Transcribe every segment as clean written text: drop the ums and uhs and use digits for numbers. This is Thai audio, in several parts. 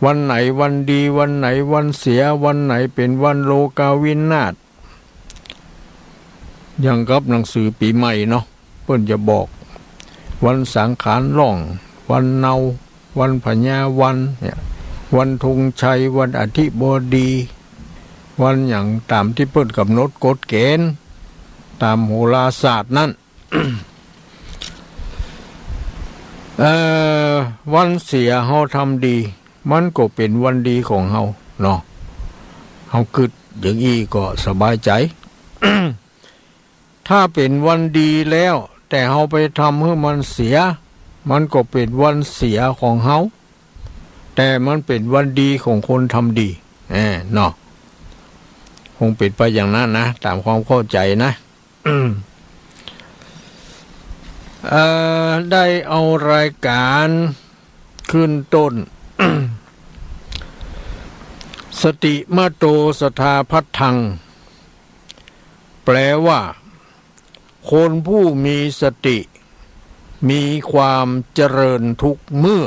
วันไหนวันดีวันไหนวันเสียวันไหนเป็นวันโลกาวินาศอย่างกับหนังสือปีใหม่เนาะเพิ่นจะบอกวันสังขารล่องวันเนาวันพญาวันเนี่ยวันธงชัยวันอธิบดีวันอย่างตามที่เพิ่นกำหนดกฎเกณฑ์ตามโหราศาสตร์นั่น วันเสียเฮาทำดีมันก็เป็นวันดีของเฮาเนาะเฮาคิดอย่างนี้ก็สบายใจ ถ้าเป็นวันดีแล้วแต่เฮาไปทำให้มันเสียมันก็เป็นวันเสียของเฮาแต่มันเป็นวันดีของคนทำดีเนาะคงเป็นไปอย่างนั้นนะตามความเข้าใจนะ ได้เอารายการขึ้นต้น สติมาโตสทาพัทธังแปลว่าคนผู้มีสติมีความเจริญทุกเมื่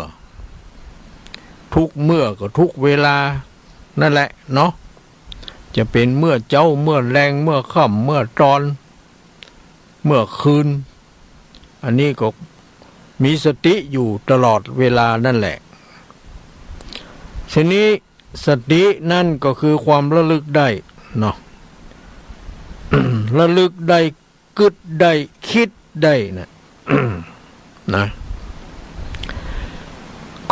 อก็ทุกเวลานั่นแหละเนาะจะเป็นเมื่อเจ้าเมื่อแรงเมื่อค่ำเมื่อตอนเมื่อคืนอันนี้ก็มีสติอยู่ตลอดเวลานั่นแหละทีนี้สตินั่นก็คือความระลึกได้เนาะ ระลึกได้กึดได้คิดได้นะ นะ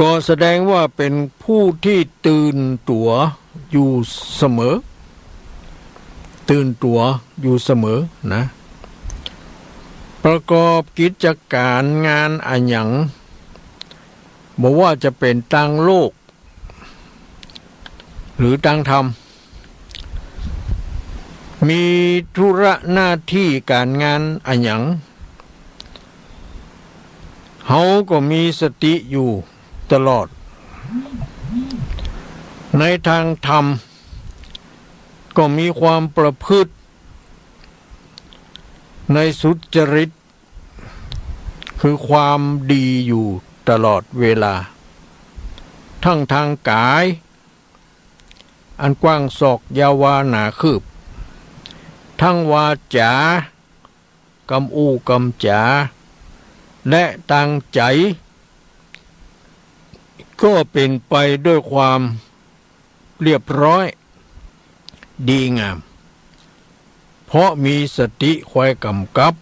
ก็แสดงว่าเป็นผู้ที่ตื่นตัวอยู่เสมอตื่นตัวอยู่เสมอนะประกอบกิจการงานอันหยังบอกว่าจะเป็นทางโลกหรือทางธรรมมีธุระหน้าที่การงานอันหยังเฮาก็มีสติอยู่ตลอดในทางธรรมก็มีความประพฤติในสุจริตคือความดีอยู่ตลอดเวลาทั้งทางกายอันกว้างศอกยาวาหนาคืบทั้งวาจากำอู้กำจาและตั้งใจก็เป็นไปด้วยความเรียบร้อยดีงามเพราะมีสติคอยกำกับ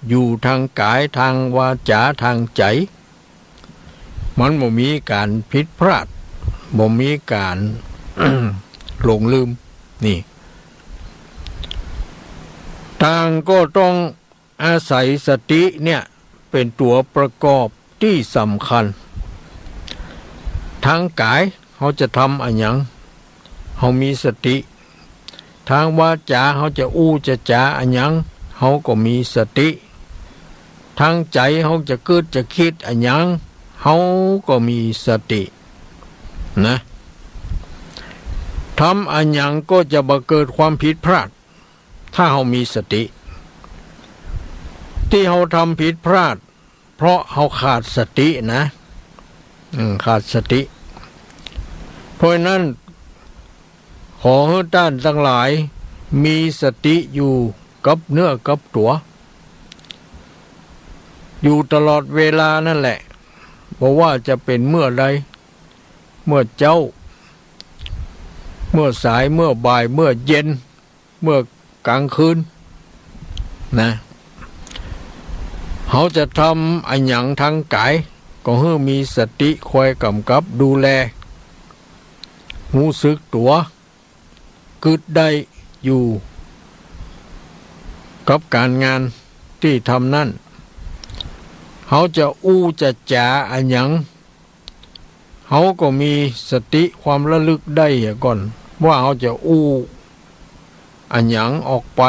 อยู่ทางกายทางวาจาทางใจมันบ่มีการผิดพลาดบ่มีการ หลงลืมนี่ต่างก็ต้องอาศัยสติเนี่ยเป็นตัวประกอบที่สำคัญทางกายเขาจะทำอะไรอย่างเขามีสติทางวาจาเขาจะอู้จะจาอะไรอย่างเขาก็มีสติทางใจเขาจะเกิดจะคิดอะไรอย่างเขาก็มีสตินะทำอะไรอย่างก็จะบ่เกิดความผิดพลาดถ้าเขามีสติที่เขาทำผิดพลาดเพราะเขาขาดสตินะขาดสติเพราะนั้นขอให้ท่านทั้งหลายมีสติอยู่กับเนื้อกับตัวอยู่ตลอดเวลานั่นแหละบอกว่าจะเป็นเมื่อใดเมื่อเจ้าเมื่อสายเมื่อบ่ายเมื่อเย็นเมื่อกลางคืนนะเขาจะทำอันหยังทางกายก็ให้มีสติคอยกำกับดูแลรู้สึกตัวกึดได้อยู่กับการงานที่ทำนั่นเขาจะอู้จะจาอันหยังเขาก็มีสติความระลึกได้ก่อนว่าเขาจะอู้อันหยังออกไป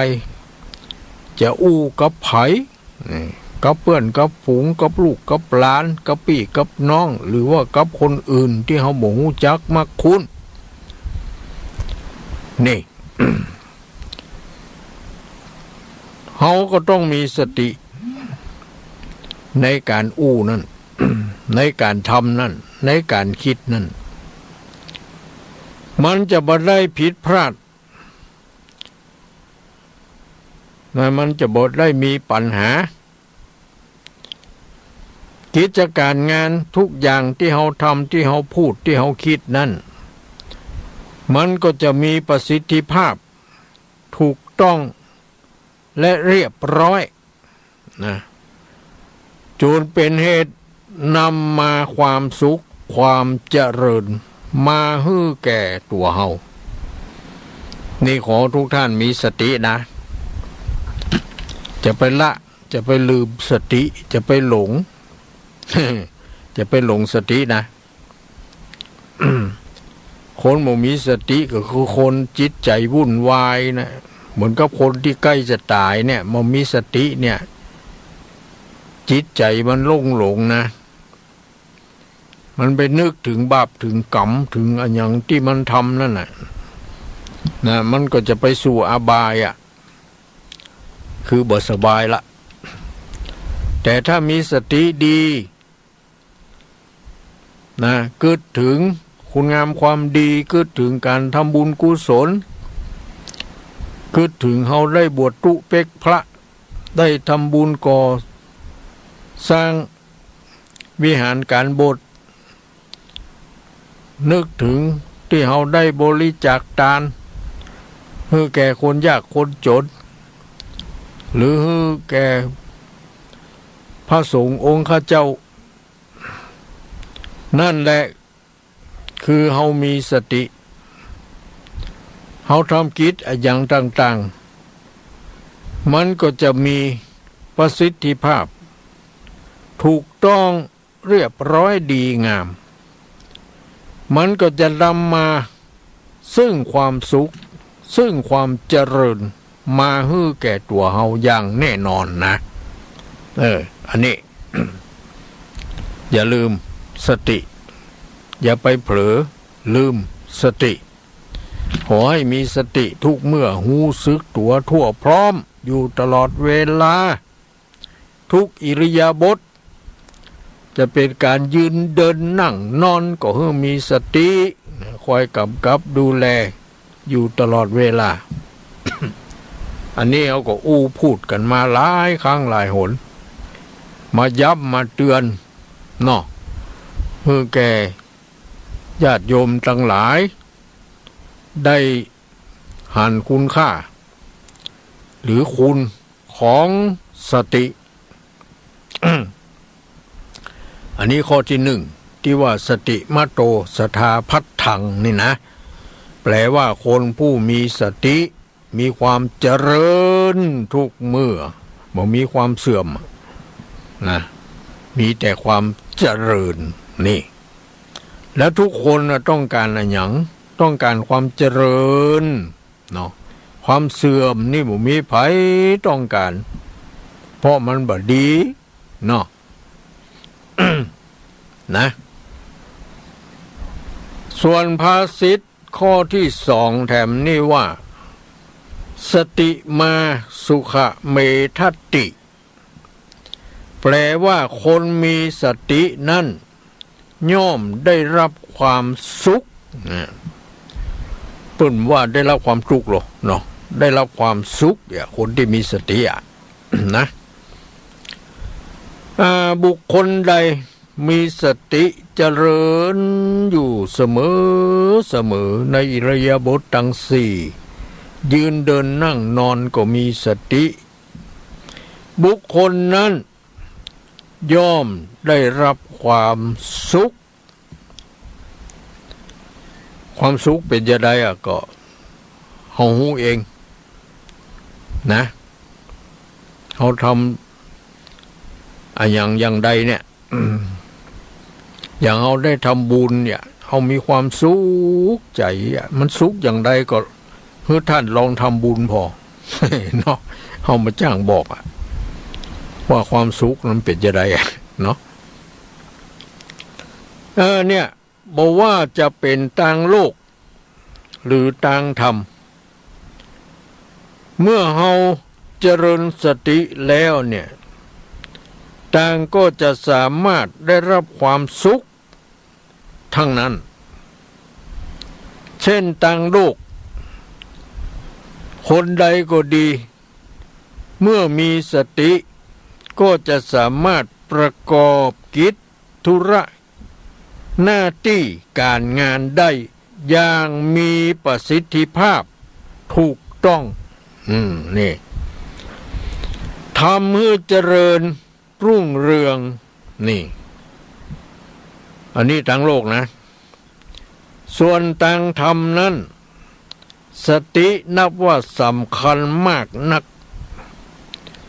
จะอู้กับไผกับเพื่อนกับฝูงกับลูกกับหลานกับพี่กับน้องหรือว่ากับคนอื่นที่เขาบ่รู้จักมักคุ้นนี่ เขาก็ต้องมีสติในการอู้นั่น ในการทำนั่นในการคิดนั่นมันจะบ่ได้ผิดพลาดมันจะบ่ได้มีปัญหากิจการงานทุกอย่างที่เราทำที่เราพูดที่เราคิดนั่นมันก็จะมีประสิทธิภาพถูกต้องและเรียบร้อยนะจนเป็นเหตุนำมาความสุขความเจริญมาให้แก่ตัวเฮานี่ขอทุกท่านมีสตินะจะไปละจะไปลืมสติจะไปหลง จะไปหลงสตินะ คนบ่มีสติก็คือคนจิตใจวุ่นวายนะเหมือนกับคนที่ใกล้จะตายเนี่ยบ่มีสติเนี่ยจิตใจมันหลงนะมันไปนึกถึงบาปถึงกรรมถึงอันอย่างที่มันทำนั่นน่ะนะมันก็จะไปสู่อบายอ่ะคือบ่สบายละแต่ถ้ามีสติดีนะเกิดถึงคุณงามความดีเกิดถึงการทำบุญกุศลเกิดถึงเฮาได้บวชตุเป็กพระได้ทำบุญก่อสร้างวิหารการโบสถ์นึกถึงที่เฮาได้บริจาคทานให้แก่คนยากคนจนหรือให้แก่พระสงฆ์องค์ข้าเจ้านั่นแหละคือเฮามีสติเฮาทำกิจอย่างต่างๆมันก็จะมีประสิทธิภาพถูกต้องเรียบร้อยดีงามมันก็จะนำมาซึ่งความสุขซึ่งความเจริญมาให้แก่ตัวเฮาอย่างแน่นอนนะอันนี้ อย่าลืมสติอย่าไปเผลอลืมสติขอให้มีสติทุกเมื่อหูสึกตัวทั่วพร้อมอยู่ตลอดเวลาทุกอิริยาบถจะเป็นการยืนเดินนั่งนอนก็ให้มีสติคอยกำกับดูแลอยู่ตลอดเวลา อันนี้เขาก็พูดกันมาหลายครั้งหลายหนมาย้ำมาเตือนเนาะเพื่อแก่ญาติโยมทั้งหลายได้หันคุณค่าหรือคุณของสติ อันนี้ข้อที่หนึ่งที่ว่าสติมโตสถาพัทธังนี่นะแปลว่าคนผู้มีสติมีความเจริญทุกเมื่อบ่มีความเสื่อมนะมีแต่ความเจริญนี่แล้วทุกคนต้องการอะไรอย่างต้องการความเจริญเนาะความเสื่อมนี่บ่มีไผต้องการเพราะมันบ่ดีเนาะ นะส่วนภาษิตข้อที่สองแถมนี่ว่าสติมาสุขเมทัตติแปลว่าคนมีสตินั่นย่อมได้รับความสุขเปิ้นว่าได้รับความสุขหรอเนาะได้รับความสุขคนที่มีสตินะบุคคลใดมีสติเจริญอยู่เสมอในอิริยาบถทั้งสี่ยืนเดินนั่งนอนก็มีสติบุคคลนั้นย่อมได้รับความสุขความสุขเป็นยังไงก็เฮาฮู้เองนะเฮาทำอย่างใดเนี่ยอย่างเราได้ทำบุญเนี่ยเรามีความสุขใจมันสุขอย่างใดก็เพื่อท่านลองทำบุญพอ เนาะเรามาจ้างบอกว่าความสุขนั้นเป็นยังไงเนาะเนี่ยบอกว่าจะเป็นต่างโลกหรือต่างธรรมเมื่อเราเจริญสติแล้วเนี่ยต ต่างก็จะสามารถได้รับความสุขทั้งนั้นเช่นต่างโลกคนใดก็ดีเมื่อมีสติก็จะสามารถประกอบกิจธุระหน้าที่การงานได้อย่างมีประสิทธิภาพถูกต้องนี่ทำให้เจริญรุ่งเรืองนี่อันนี้ทางโลกนะส่วนทางธรรมนั้นสตินับว่าสำคัญมากนัก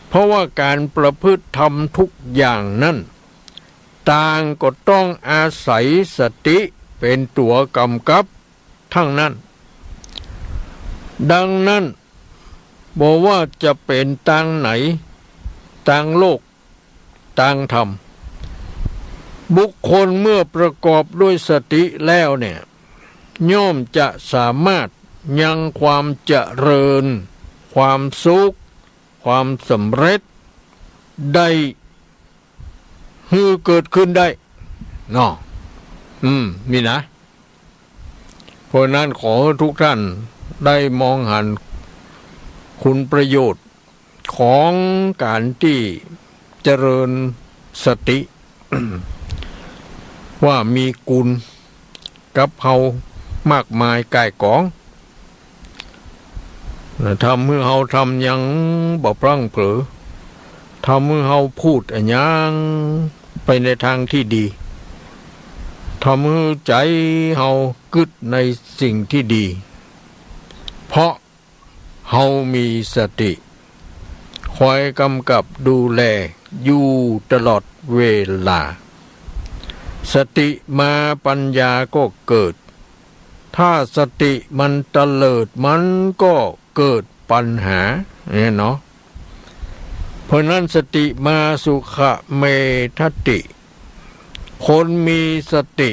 เพราะว่าการประพฤติธรรมทุกอย่างนั้นต่างก็ต้องอาศัยสติเป็นตัวกำกับทั้งนั้นดังนั้นบอกว่าจะเป็นทางไหนทางโลกทางธรรมบุคคลเมื่อประกอบด้วยสติแล้วเนี่ยย่อมจะสามารถยังความเจริญความสุขความสำเร็จได้เกิดขึ้นได้เนาะนี่นะเพราะนั้นขอทุกท่านได้มองหันคุณประโยชน์ของการที่เจริญสติ ว่ามีกุลกับเฮามากมายก่ายกองทำให้เฮาทำยังบ่พลั้งเผลอทำให้เฮาพูดอันยังไปในทางที่ดีทำให้ใจเฮากึดในสิ่งที่ดีเพราะเฮามีสติคอยกำกับดูแลอยู่ตลอดเวลาสติมาปัญญาก็เกิดถ้าสติมันเตลิดมันก็เกิดปัญหาเนี่ยเนาะเพราะนั้นสติมาสุขเมทติคนมีสติ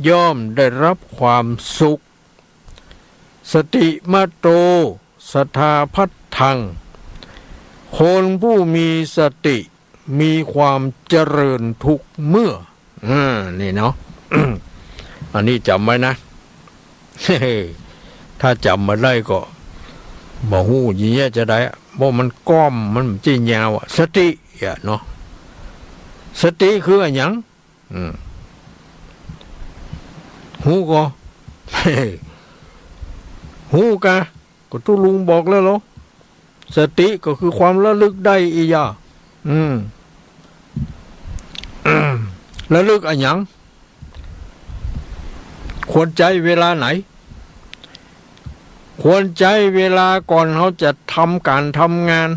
ย่อมได้รับความสุขสติมาโตสทาพัทธังคนผู้มีสติมีความเจริญทุกเมื่อนี่เนาะ อันนี้จำไว้นะ ถ้าจำมาได้ก็บอกหูยี่ยจะได้เพราะมันก้อมมันจีนยาวสติเนาะสติคืออะไรยังหูก็ หูกะก็ทุลุงบอกแล้วเหรอสติก็คือความระลึกได้อียาระลึกอะไรยังควรใจเวลาไหนควรใจเวลาก่อนเขาจะทำการทำงาน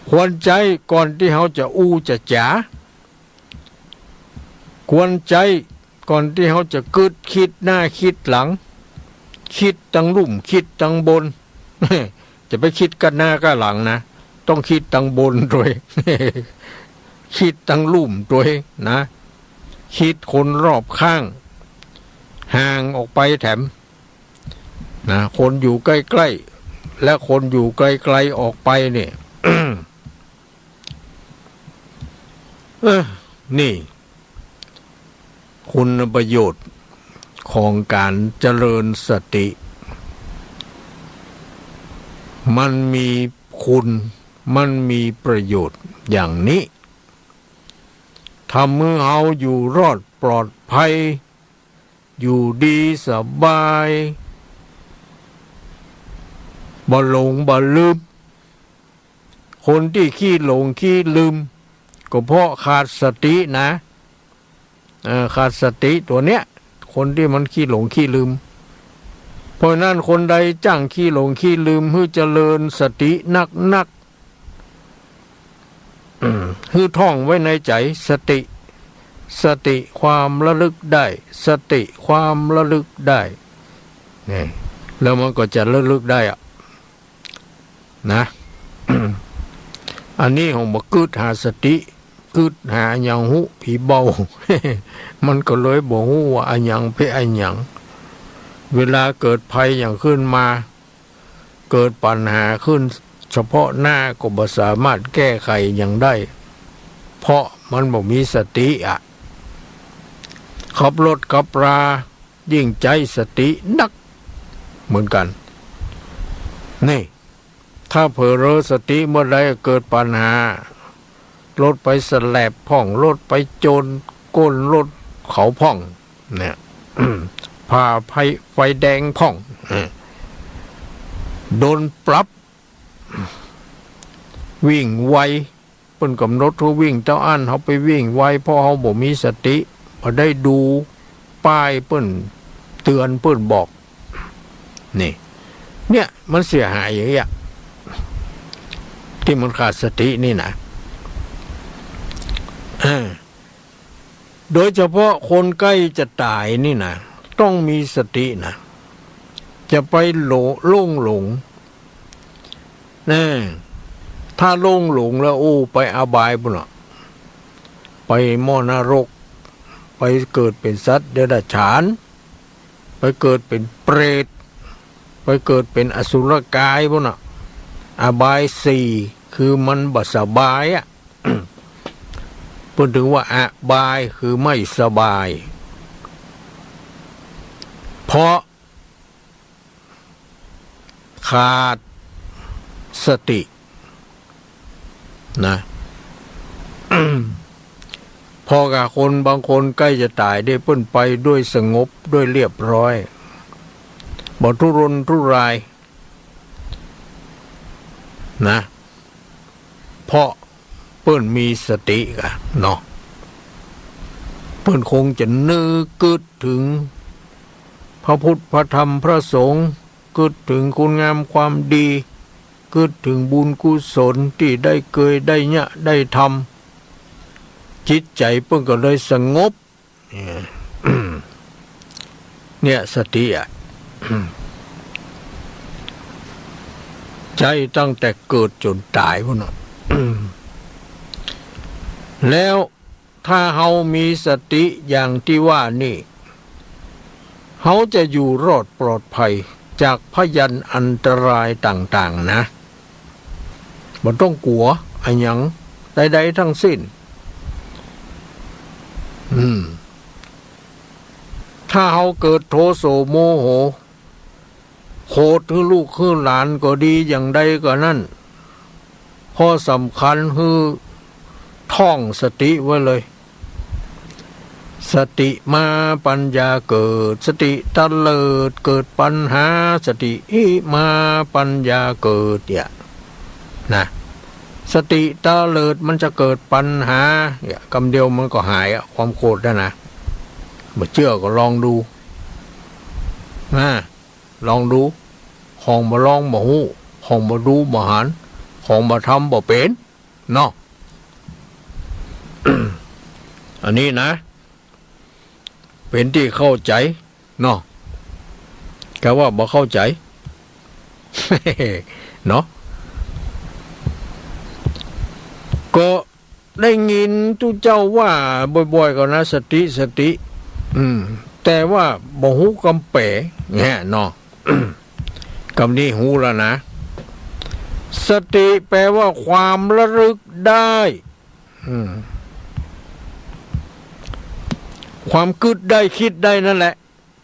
ควรใจก่อนที่เขาจะจะจ๋าควรใจก่อนที่เขาจะกึดคิดหน้าคิดหลังคิดตั้งลุ่มคิดตั้งบน จะไปคิดกันหน้าก็หลังนะต้องคิดตั้งบนด้วย คิดตั้งลุ่มด้วยนะคิดคนรอบข้างห่างออกไปแถมนะคนอยู่ใกล้ๆและคนอยู่ไกลๆออกไปเนี่ย นี่คุณประโยชน์ของการเจริญสติมันมีคุณมันมีประโยชน์อย่างนี้ทำให้เราอยู่รอดปลอดภัยอยู่ดีสบายบ่หลงบ่ลืมคนที่ขี้หลงขี้ลืมก็เพราะขาดสตินะขาดสติตัวเนี้ยคนที่มันขี้หลงขี้ลืมเพราะนั้นคนใดจ้างขี้หลงขี้ลืมให้เจริญสตินักให้ท่องไว้ในใจสติความระลึกได้สติความระลึกได้นี่แล้วมันก็จะระลึกได้นะ อันนี้ของบ่กึดหาสติกึดหาอย่างหูผีเบา มันก็เลยบ่ฮู้ว่าอันหยังเพอันหยังเวลาเกิดภัยอย่างขึ้นมาเกิดปัญหาขึ้นเฉพาะหน้าก็บ่สามารถแก้ไขอย่างได้ เพราะมันบ่มีสติขับรถขับรายิ่งใจสตินักเหมือนกันนี่ถ้าเผลอเรอสติเมื่อใดเกิดปัญหารถไปสแลบพ่องรถไปโจรก้นรถเขาพ่องเนี่ย พาไฟแดงพ่องโดนปรับวิ่งไวเปิ้นกำหนดเขาวิ่งเจ้าอั้นเขาไปวิ่งไวเพราะเขาบ่มีสติบ่ได้ดูป้ายเปิ้นเตือนเปิ้นบอกนี่เนี่ยมันเสียหายอย่างเงี้ยที่มันขาดสตินี่นะโดยเฉพาะคนใกล้จะตายนี่นะต้องมีสตินะจะไปหลงนะถ้าหลงแล้วโอ้ไปอบายปุ่นอะไปมอนรกไปเกิดเป็นสัตว์เดรัจฉานไปเกิดเป็นเปรตไปเกิดเป็นอสุรกายปุ่นอะอบายสี่คือมันบ่สบายอะ พูดถึงว่าอบายคือไม่สบายเพราะขาดสตินะ พอกับคนบางคนใกล้จะตายได้เปิ้นไปด้วยสงบด้วยเรียบร้อยบ่ทุรนทุรายนะเพราะเปิ้นมีสติกะเนาะเปิ้นคงจะนึกกึดถึงพระพุทธพระธรรมพระสงฆ์กึดถึงคุณงามความดีกึดถึงบุญกุศลที่ได้เคยได้เนี่ยได้ทำจิตใจเปิ้นก็เลยสงบ เนี่ยสติใจตั้งแต่เกิดจนตายพุ่นน่ะ แล้วถ้าเฮามีสติอย่างที่ว่านี่เฮาจะอยู่รอดปลอดภัยจากพยันอันตรายต่างๆนะบ่ต้องกลัวอันหยังใดๆทั้งสิ้นถ้าเฮาเกิดโทโสโมโหโคตรคือลูกคือหลานก็ดีอย่างใดก็นั่นข้อสำคัญคือท่องสติไว้เลยสติมาปัญญาเกิดสติตะเลิดเกิดปัญหาสติมาปัญญาเกิดเนี่ยนะสติตะเลิดมันจะเกิดปัญหาเนี่ยคำเดียวมันก็หายความโกรธนะบ่เชื่อก็ลองดูลองดูของบ่ลองบ่ฮู้ของบ่ดูบ่หันของบ่ทำบ่เป็นเนาะ อันนี้นะเป็นที่เข้าใจเนาะแกว่าบ่เข้าใจ เนาะก็ได้ยินทุเจ้าว่าบ่อยๆก็นะสติแต่ว่าบ่ฮู้กำแปเนี่ยเนาะ คำนี้ฮู้แล้วนะสติแปลว่าความระลึกได้ความคิดได้คิดได้นั่นแหละ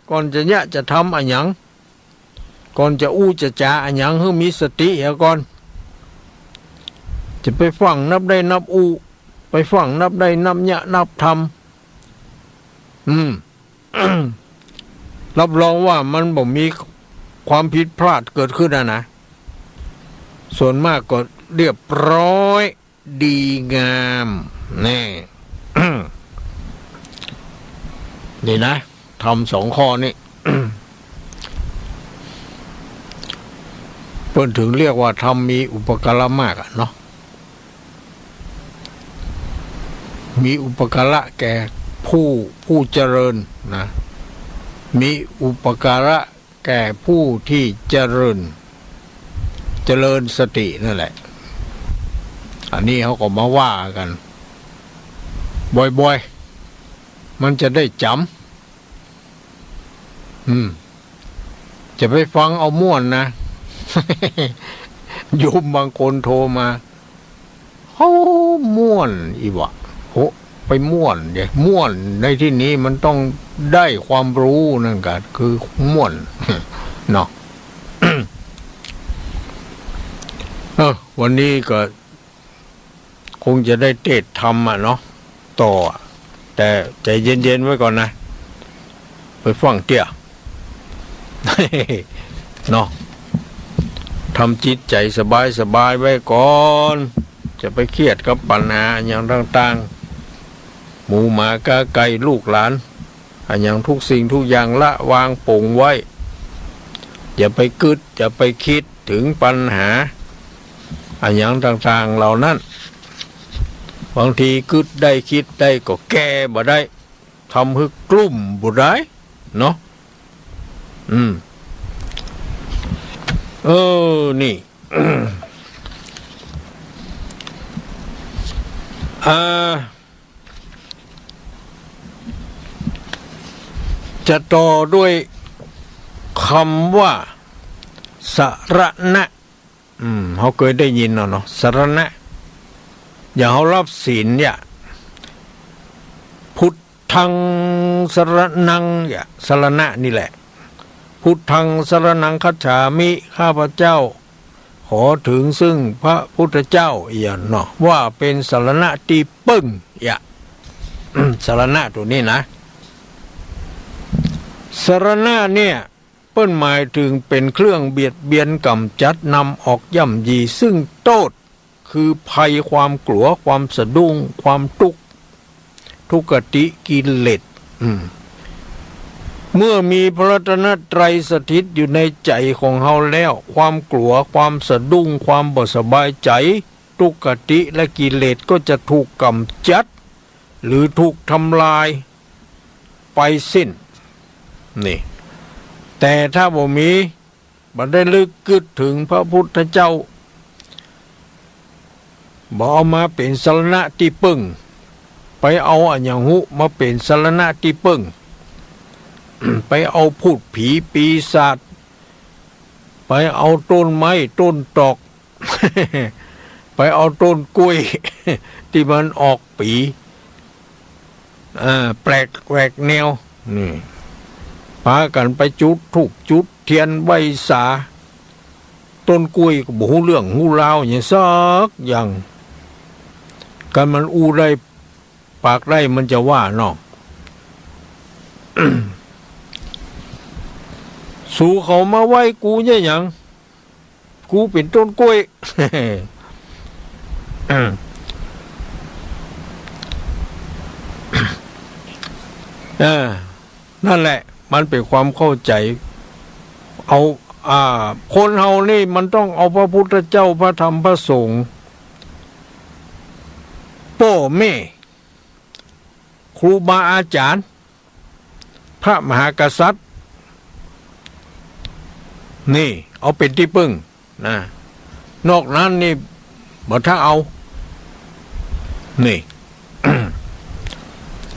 ก่อนจะเนี่ยจะทำอันหยังก่อนจะอู้จะจาอันหยังให้มีสติเสียก่อนจะไปฟังนับได้นับอู้ไปฟังนับได้นับเนี่ยนับทำ รับรองว่ามันบ่มีความผิดพลาดเกิดขึ้นนะส่วนมากก็เรียบร้อยดีงามแน่ นี่นะทำ2 ข้อนี้ เพิ่นถึงเรียกว่าทำมีอุปการะมากเนาะมีอุปการะแก่ผู้เจริญนะมีอุปการะแก่ผู้ที่เจริญสตินั่นแหละอันนี้เขาก็มาว่ากันบ่อยๆมันจะได้จำจะไปฟังเอาม่วนนะ โยมบางคนโทรมาเขาม่วนอีวะ โอ้ไปม่วนเดี๋ยวม่วนในที่นี้มันต้องได้ความรู้นั่นก็คือม่วน เนาะ วันนี้ก็คงจะได้เทศธรรมเนาะต่อแต่ใจเย็นๆไว้ก่อนนะไปฟังเตี้ย เนาะทำจิตใจสบายๆไว้ก่อนจะไปเครียดกับปัญหาอย่างต่างๆหมูหมากาไก่ลูกหลานอย่างทุกสิ่งทุกอย่างละวางปลงไว้อย่าไปกึดอย่าไปคิดถึงปัญหาอย่างต่างๆเหล่านั้นบางทีกึดได้คิดได้ก็แก้บ่ได้ทำให้กลุ่มบ่ได้เนาะนี่ จะต่อด้วยคำว่าสรณะเขาเคยได้ยินเนาะสรณะอย่าเขารับศีลเนี่ยพุทธังสรณังอย่าสรณะนี่แหละพุทธังสรณังคัจฉามิข้าพเจ้าขอถึงซึ่งพระพุทธเจ้าอย่าเนาะว่าเป็นสรณะที่ปึ้งอย่า สรณะตัวนี้นะสรณะเนี่ยเปิ้นหมายถึงเป็นเครื่องเบียดเบียนกำจัดนำออกย่ำยีซึ่งโทษคือภัยความกลัวความสะดุ้งความทุกขติกิเลสเมื่อมีพระรัตนตรัยสถิตอยู่ในใจของเฮาแล้วความกลัวความสะดุ้งความบ่สบายใจทุกขติและกิเลสก็จะถูกกำจัดหรือถูกทำลายไปสิ้นนี่แต่ถ้าบ่มีบ่ได้ลึกกึดถึงพระพุทธเจ้าบ่เอามาเป็นสรณะที่ปึ้งไปเอาอันอย่างหุมาเป็นสรณะที่ปึ้ง ไปเอาพูดผีปีศาจไปเอาต้นไม้ต้นตอก ไปเอาต้นกล้วย ที่มันออกปีแปลกแหวกแนวนี่พากันไปจุดธูปจุดเทียนใบสาต้นกล้วยก็บ่ฮู้เรื่องฮู้ราวอย่างซักอย่างกันมันอู้ได้ปากได้มันจะว่าเนาะ สู่เขามาไว้กูเนี่ยอย่างกูเป็นต้นกล้วย นั่นแหละมันเป็นความเข้าใจเอาคนเฮานี่มันต้องเอาพระพุทธเจ้าพระธรรมพระสงฆ์พ่อแม่ครูบาอาจารย์พระมหากษัตริย์นี่เอาเป็นที่พึ่งนะนอกนั้นนี่บ่ถ้าเอานี่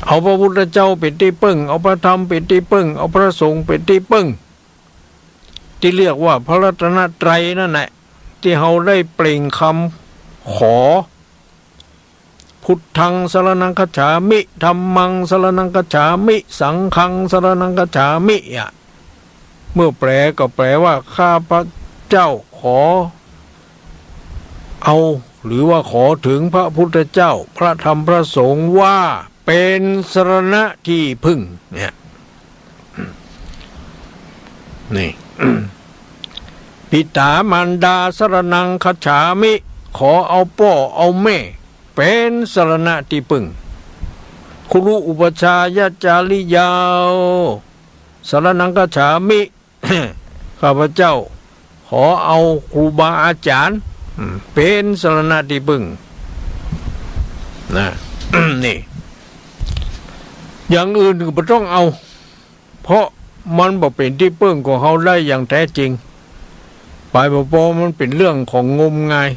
เอาพระพุทธเจ้าเป็นที่พึ่งเอาพระธรรมเป็นที่พึ่งเอาพระสงฆ์เป็นที่พึ่งที่เรียกว่าพระรัตนตรัยนั่นแหละที่เราได้เปล่งคำขอพุทธังสรณังคัจฉามิธัมมังสรณังคัจฉามิสังฆังสรณังคัจฉามิเมื่อแปลก็แปลว่าข้าพระเจ้าขอเอาหรือว่าขอถึงพระพุทธเจ้าพระธรรมพระสงฆ์ว่าเป็นสรณะที่พึ่งเนี่ยนี่ ปิตามารดาสรณังคัจฉามิขอเอาพ่อเอาแม่เป็นสรณะที่พึ่งครูอุปชายาจาริยาวสรณังคัจฉามิ ข้าพเจ้าขอเอาครูบาอาจารย์เป็นสรณะที่พึ่งนะ นี่อย่างอื่นก็ไม่ต้องเอาเพราะมันบอกเป็นที่พึ่งของเขาได้อย่างแท้จริงไปพอมันเป็นเรื่องของงมงาย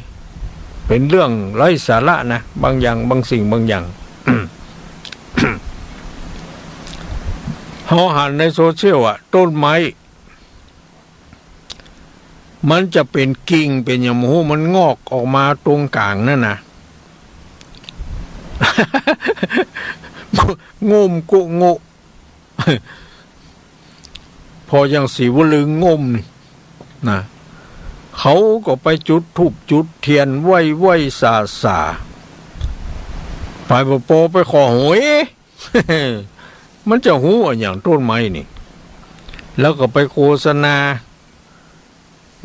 เป็นเรื่องไร้สาระนะบางอย่างบางสิ่งบางอย่าง เขาหันในโซเชียลต้นไม้มันจะเป็นกิ่งเป็นอย่างโหมันงอกออกมาตรงกลางนั่นนะ งมกุโงพอยังสีวลึงงมนี่นะเขาก็ไปจุดธูปจุดเทียนไหว้สาไปโปไปขอหวย มันจะหูอย่างต้นไม้นี่แล้วก็ไปโฆษณา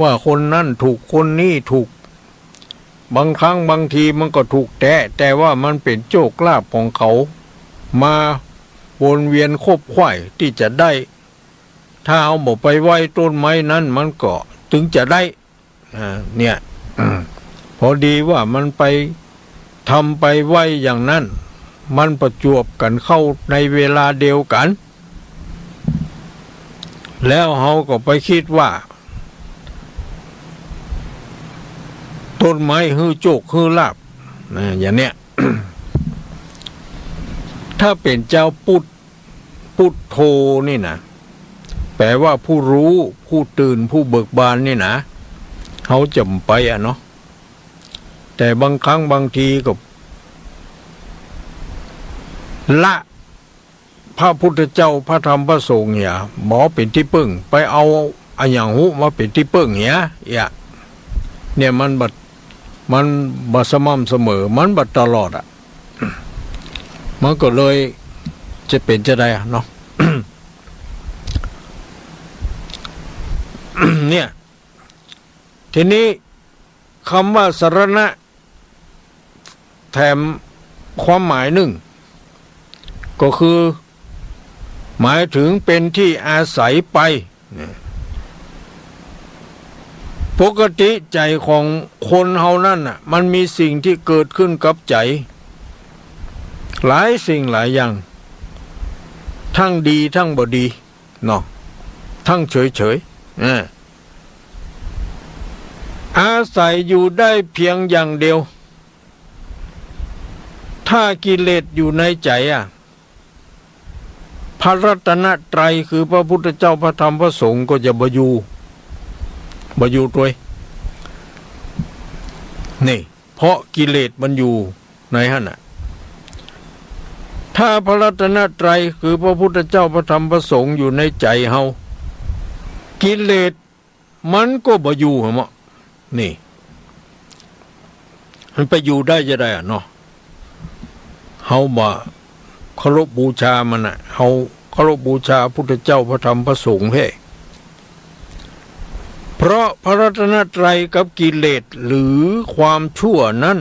ว่าคนนั่นถูกคนนี้ถูกบางครั้งบางทีมันก็ถูกแต่ว่ามันเป็นโชคลาภของเขามาวนเวียนคบไขว้ที่จะได้ถ้าเอาบอกไปไหว้ต้นไม้นั้นมันก็ถึงจะได้เนี่ยพอดีว่ามันไปทำไปไหว้อย่างนั้นมันประจวบกันเข้าในเวลาเดียวกันแล้วเขาก็ไปคิดว่าต้นไม้ฮื้อโจกฮื้อลาบอย่างเนี้ย ถ้าเป็นเจ้าพุทโธนี่นะแปลว่าผู้รู้ผู้ตื่นผู้เบิกบานนี่นะเขาจำไปเนาะแต่บางครั้งบางทีก็ละพระพุทธเจ้าพระธรรมพระสงฆ์เนี่ยหมอเป็นที่พึ่งไปเอาอันอย่างหูมาเป็นที่พึ่งเนี่ยมันบัดสม่ำเสมอมันบัดตลอดมันก็เลยจะเป็นจะได้เนาะ เนี่ยทีนี้คำว่าสรณะแถมความหมายหนึ่งก็คือหมายถึงเป็นที่อาศัยไปปกติใจของคนเฮานั่นน่ะมันมีสิ่งที่เกิดขึ้นกับใจหลายสิ่งหลายอย่างทั้งดีทั้งบ่ดีเนาะทั้งเฉยอาศัยอยู่ได้เพียงอย่างเดียวถ้ากิเลสอยู่ในใจพระรัตนตรัยคือพระพุทธเจ้าพระธรรมพระสงฆ์ก็จะบ่อยู่ด้วยนี่เพราะกิเลสมันอยู่ในหั่นน่ะถ้าพระรัตนตรัยคือพระพุทธเจ้าพระธรรมพระสงฆ์อยู่ในใจเฮากิเลสมันก็บ่อยู่หรอนี่มันไปอยู่ได้จะได้เนาะเฮาบ่เคารพบูชามันเฮาเคารพบูชาพุทธเจ้าพระธรรมพระสงฆ์เพราะพระรัตนตรัยกับกิเลสหรือความชั่วนั้น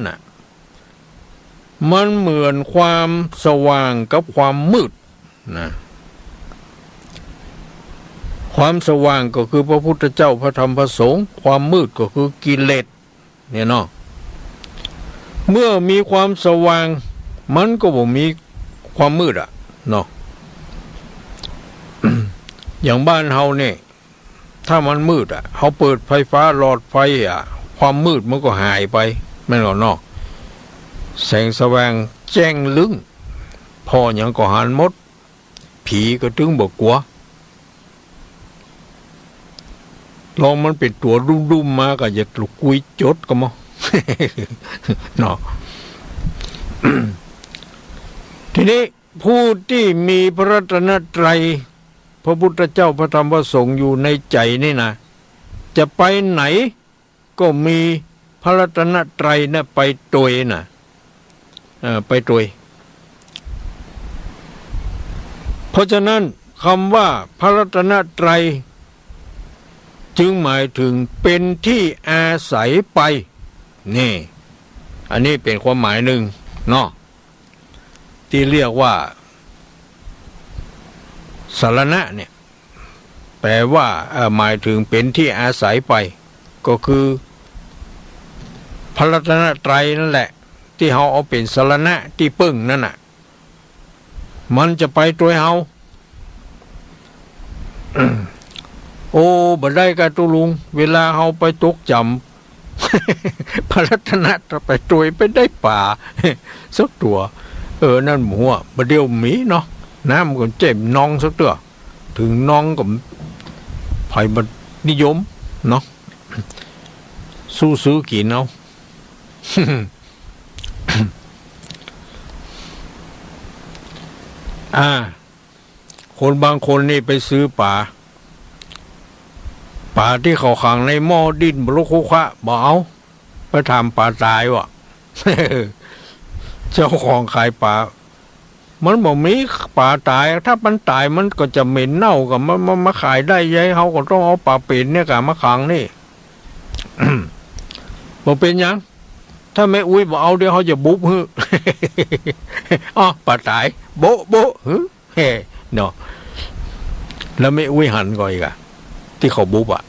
มันเหมือนความสว่างกับความมืดนะความสว่างก็คือพระพุทธเจ้าพระธรรมพระสงฆ์ความมืดก็คือกิเลสเนี่ยเนาะเมื่อมีความสว่างมันก็บ่มีความมืดเนาะ อย่างบ้านเฮาเนี่ยถ้ามันมืดเฮาเปิดไฟฟ้าหลอดไฟความมืดมันก็หายไปแม่นบ่เนาะแสงสว่างแจ้งลึงพอหยังก็หันหมดผีก็ถึงบ่กลัวลองมันเป็นตัวรุ่มๆมาก็จะตลุกกุยจดก็มั้ง เนาะ ทีนี้ผู้ที่มีพระรัตนตรัยพระพุทธเจ้าพระธรรมพระสงฆ์อยู่ในใจนี่นะจะไปไหนก็มีพระรัตนตรัยนะไปตวยนะไปตวยเพราะฉะนั้นคำว่าพระรัตนตรัยจึงหมายถึงเป็นที่อาศัยไปนี่อันนี้เป็นความหมายหนึ่งเนาะที่เรียกว่าสรณะเนี่ยแปลว่าหมายถึงเป็นที่อาศัยไปก็คือพระรัตนตรัยนั่นแหละที่เฮาเอาเป็นสรณะที่พึ่งนั่นน่ะมันจะไปตัวเฮา โอ้บ่ได้กะตุลุงเวลาเฮาไปตกจำ พระรัตนตรัยไปตัวไปได้ป่า สักตัวนั่นหมูบ่เดียวหมีเนาะน้ำก็เจ็บน้องสักตัวถึงน้องก็ไผบ่นิยมเนาะสู้ซื้อกินเอา คนบางคนนี่ไปซื้อป่าที่เขาขังในหม้อดินบลุคุคะบอกเอาไปทำป่าตายวะ เจ้าของขายป่ามันบอกมีป่าตายถ้ามันตายมันก็จะเหม็นเน่ากับมันมาขายได้ยัยเขาก็ต้องเอาป่าเป็นเนี่ยกับมาขังนี่ บอกเป็นยังถ้าไม่อุ้ยบอกเอาเดี๋ยวเขาจะบุบฮึ อ๋อป่าตายโบฮึเฮ้เนาะแล้วไม่อุ้ยหันก่อนอีกอะที่เขาบุบอะ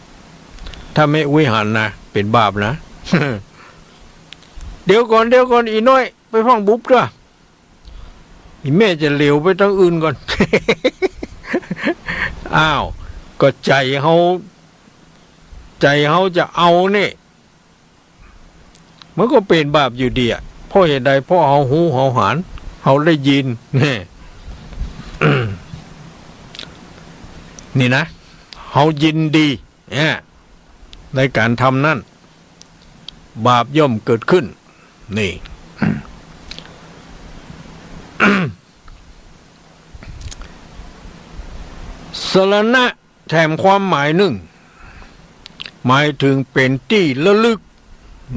ถ้าไม่อุ้ยหันนะเป็นบาปนะ เดี๋ยวก่อนอีน้อยไปฟังบุบด้วยอีแม่จะเหลวไปตั้งอื่นก่อน อ้าวก็ใจเขาจะเอาเนี่ยมันก็เป็นบาปอยู่ดีอ่ะเพราะเหตุใดเพราะเขาหูเขาหานเขาได้ยินเนี่ย นี่นะเขายินดีเนี่ยในการทำนั่นบาปย่อมเกิดขึ้นนี่ สรณะแถมความหมายหนึ่งหมายถึงเป็นที่ระลึก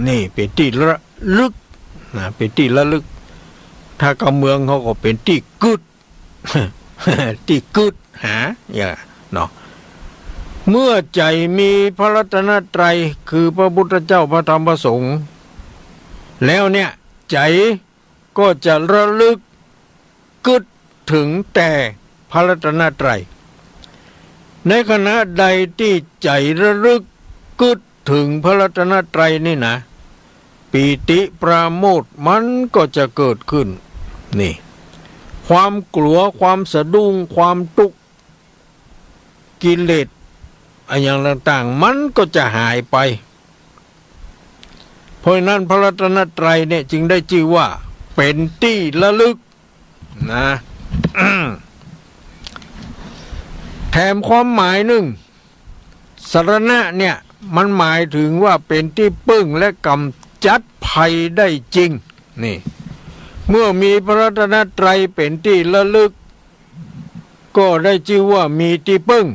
นี่เป็นที่ระลึกนะเป็นที่ระลึกถ้ากำเมืองเขาก็เป็นที่กึด ที่กึดหาอย่าเนาะเมื่อใจมีพระรัตนตรัยคือพระพุทธเจ้าพระธรรมพระสงฆ์แล้วเนี่ยใจก็จะระลึกกึดถึงแต่พระรัตนตรัยในขณะใดที่ใจระลึกกึดถึงพระรัตนตรัยนี่นะปีติปราโมทย์มันก็จะเกิดขึ้นนี่ความกลัวความสะดุ้งความทุกข์กิเลสอย่างต่างๆมันก็จะหายไปเพราะนั้นพระรัตนตรัยเนี่ยจึงได้ชื่อว่าเป็นที่ระลึกนะ แถมความหมายหนึ่งสรณะเนี่ยมันหมายถึงว่าเป็นที่พึ่งและกำจัดภัยได้จริงนี่เมื่อมีพระรัตนตรัยเป็นที่ระลึกก็ได้ชื่อว่ามีที่พึ่ง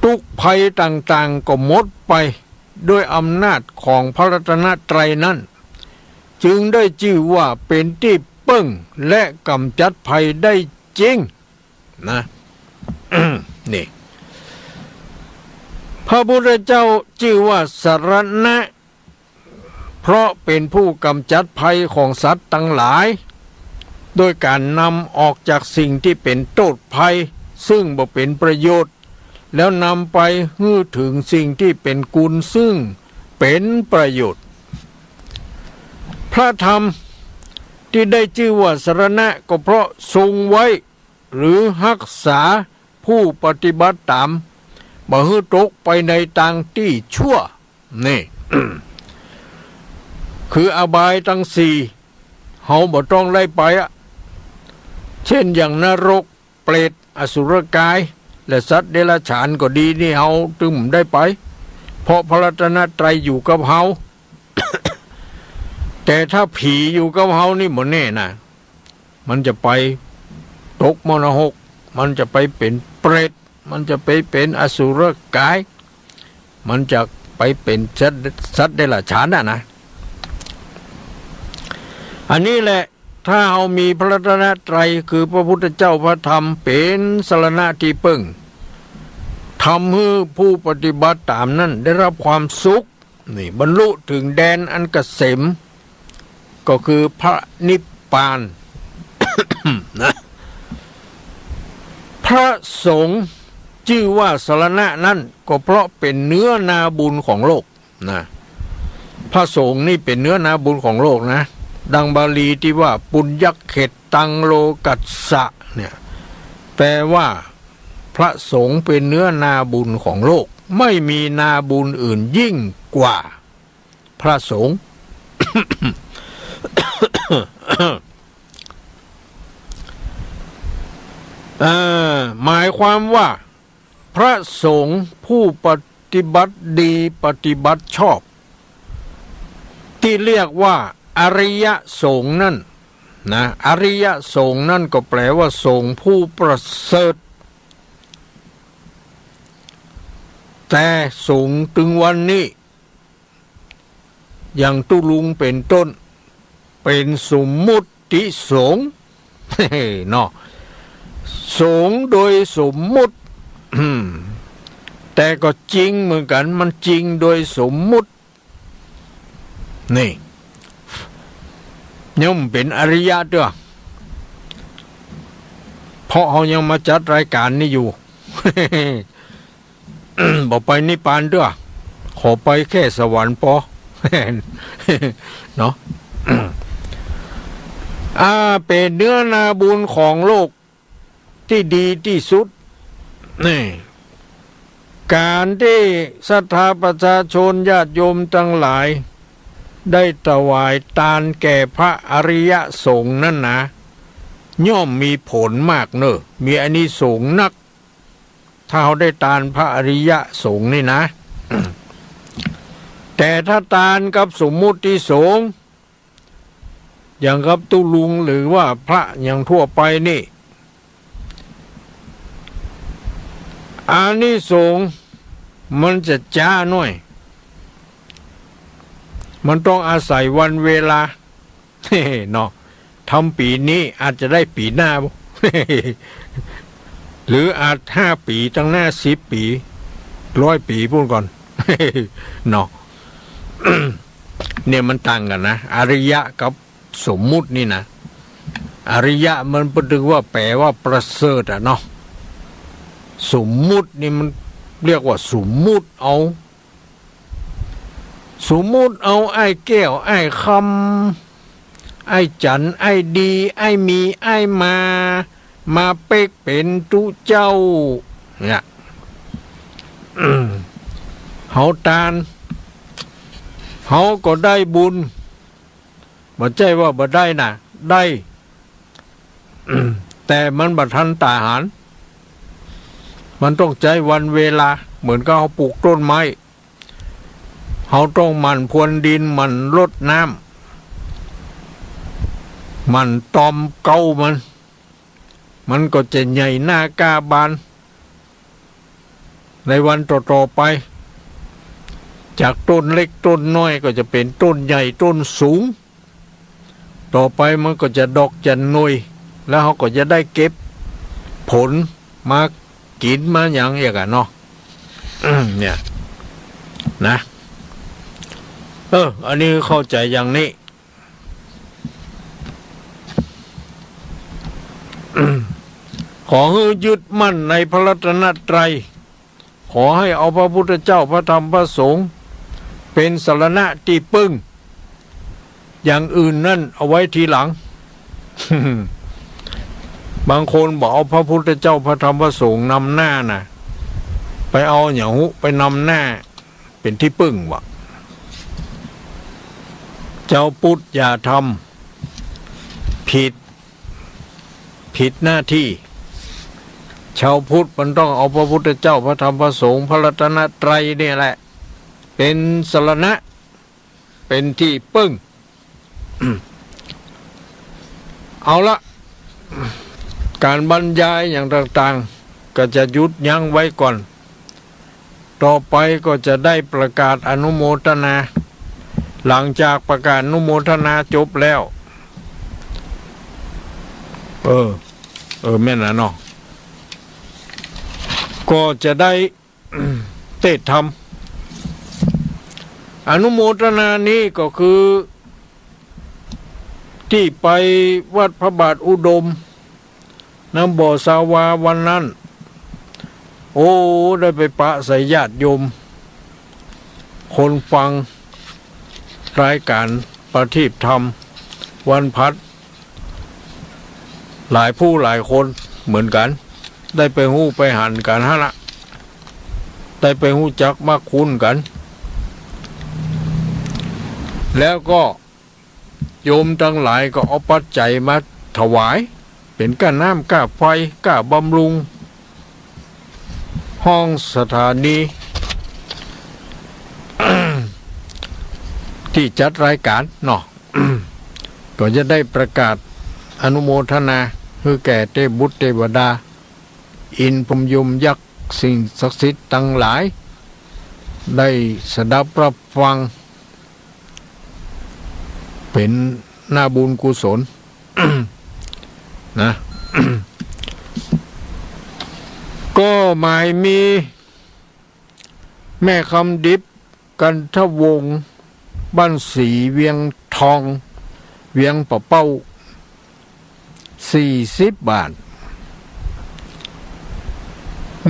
ทุกภัยต่างๆก็หมดไปด้วยอำนาจของพระรัตนตรัยนั้นจึงได้ชื่อว่าเป็นที่พึ่งและกำจัดภัยได้จริงนะ นี่พระพุทธเจ้าชื่อว่าสรณะเพราะเป็นผู้กำจัดภัยของสัตว์ทั้งหลายโดยการนำออกจากสิ่งที่เป็นโทษภัยซึ่งบ่เป็นประโยชน์แล้วนำไปให้ถึงสิ่งที่เป็นกุศลซึ่งเป็นประโยชน์พระธรรมที่ได้ชื่อว่าสรณะก็เพราะทรงไว้หรือรักษาผู้ปฏิบัติตามบ่ให้ตกไปในทางที่ชั่วนี่ คืออบายทั้งสี่เฮาบ่ต้องไล่ไปอ่ะเช่นอย่างนรกเปรตอสุรกายและสัตว์เดรัจฉานก็ดีนี่เฮาตึมได้ไปเพราะพระรัตนตรัยอยู่กับเฮา แต่ถ้าผีอยู่กับเฮานี่บ่แน่นะมันจะไปตกมรหกมันจะไปเป็นเปรตมันจะไปเป็นอสุรกายมันจะไปเป็นสัตว์เดรัจฉานนะอันนี้แหละถ้าเรามีพระรัตนตรัยคือพระพุทธเจ้าพระธรรมเป็นสรณะที่พึ่งทำให้ผู้ปฏิบัติตามนั้นได้รับความสุขนี่บรรลุถึงแดนอันเกษมก็คือพระนิพพาน นะพระสงฆ์ชื่อว่าสรณะนั้นก็เพราะเป็นเนื้อนาบุญของโลกนะพระสงฆ์นี่เป็นเนื้อนาบุญของโลกนะดังบาลีที่ว่าปุญญเขตตังโลกัสสะเนี่ยแปลว่าพระสงฆ์เป็นเนื้อนาบุญของโลกไม่มีนาบุญอื่นยิ่งกว่าพระสงฆ์ หมายความว่าพระสงฆ์ผู้ปฏิบัติดีปฏิบัติชอบที่เรียกว่าอริยสงฆ์นั่น นะอริยสงฆ์นั่นก็แปลว่าสงฆ์ผู้ประเสริฐแต่สงฆ์ถึงวันนี้อย่างตุลุงเป็นต้นเป็นสมมุติสงฆ์เนาะสงฆ์โดยสมมุติแต่ก็จริงเหมือนกันมันจริงโดยสมมุตินี่ย่อมเป็นอริยะด้วยเพราะเขายังมาจัดรายการนี้อยู่ บอกไปนิพพานด้วยขอไปแค่สวรรค์พอ เนาะ เป็นเนื้อนาบุญของโลกที่ดีที่สุดนี่การที่ศรัทธาประชาชนญาติโยมทั้งหลายได้ถวายทานแก่พระอริยสงฆ์นั่นนะย่อมมีผลมากเนอะมีอานิสงส์นักถ้าเขาได้ทานพระอริยสงฆ์นี่นะ แต่ถ้าทานกับสมมุติสงฆ์อย่างกับตุลุงหรือว่าพระอย่างทั่วไปนี่อานิสงส์มันจะจ้าหน่อยมันต้องอาศัยวันเวลา เนาะทำปีนี้อาจจะได้ปีหน้า หรืออาจ5 ปีตั้งหน้า10 ปี100 ปีพูดก่อน เนาะ เนี่ยมันต่างกันนะอริยะกับสมมุตินี่นะอริยะมันแปลว่าประเสริฐอะเนาะสมมุตินี่มันเรียกว่าสมมุติเอาไอ้แก้วไอ้คำไอ้จันไอ้ดีไอ้มีไอ้มาเป๊กเป็นตุเจ้าเนี่ยเฮาตานเฮาก็ได้บุญบ่ใช่ว่าบ่ได้นะได้ แต่มันบ่ทันตาหารมันต้องใช้วันเวลาเหมือนกับเขาปลูกต้นไม้เขาต้องหมั่นพรวนดินหมั่นรดน้ำหมั่นตอมเกามันก็จะใหญ่หน้ากาบานในวันต่อๆไปจากต้นเล็กต้นน้อยก็จะเป็นต้นใหญ่ต้นสูงต่อไปมันก็จะดอกจะหน่วยแล้วเขาก็จะได้เก็บผลมากินมาอย่างเงี้ยกันเนาะ เนี่ยนะอันนี้เข้าใจอย่างนี้ ขอให้ยึดมั่นในพระรัตนตรัยขอให้เอาพระพุทธเจ้าพระธรรมพระสงฆ์เป็นสรณะที่พึ่งอย่างอื่นนั่นเอาไว้ทีหลัง บางคนบอกเอาพระพุทธเจ้าพระธรรมพระสงฆ์นำหน้าน่ะไปเอาอย่างหุไปนำหน้าเป็นที่พึ่งวะเจ้าพุทธอย่าทำผิดหน้าที่ชาวพุทธมันต้องเอาพระพุทธเจ้าพระธรรมพระสงฆ์พระรัตนตรัยนี่แหละเป็นสรณะเป็นที่พึ่ง เอาละการบรรยายอย่างต่างๆก็จะหยุดยั้งไว้ก่อนต่อไปก็จะได้ประกาศอนุโมทนาหลังจากประกาศอนุโมทนาจบแล้วแม่นนะเนาะก็จะได้ เทศธรรมอนุโมทนานี้ก็คือที่ไปวัดพระบาทอุดมน้ำบ่อสาวาวันนั้นได้ไปปะใส่ญาติโยมคนฟังรายการประทีปธรรมวันพัดหลายผู้หลายคนเหมือนกันได้ไปหู้ไปหันกันฮะละได้ไปหู้จักมาคุ้นกันแล้วก็โยมทั้งหลายก็เอาปัจจัยมาถวายเป็นก้าน้ำก้าไฟก้าบำรุงห้องสถานี ที่จัดรายการเนาะ ก็จะได้ประกาศ อนุโมทนาคือแก่เทพบุตรเทวดาอินพรหมยมยักษ์สิ่งศักดิ์สิทธิ์ทั้งหลายได้สดับรับฟังเป็นหน้าบุญกุศล นะ ก็หมายมีแม่คำดิบกันทวงศ์บ้านสีเวียงทองเวียงปะเป้า40 บาท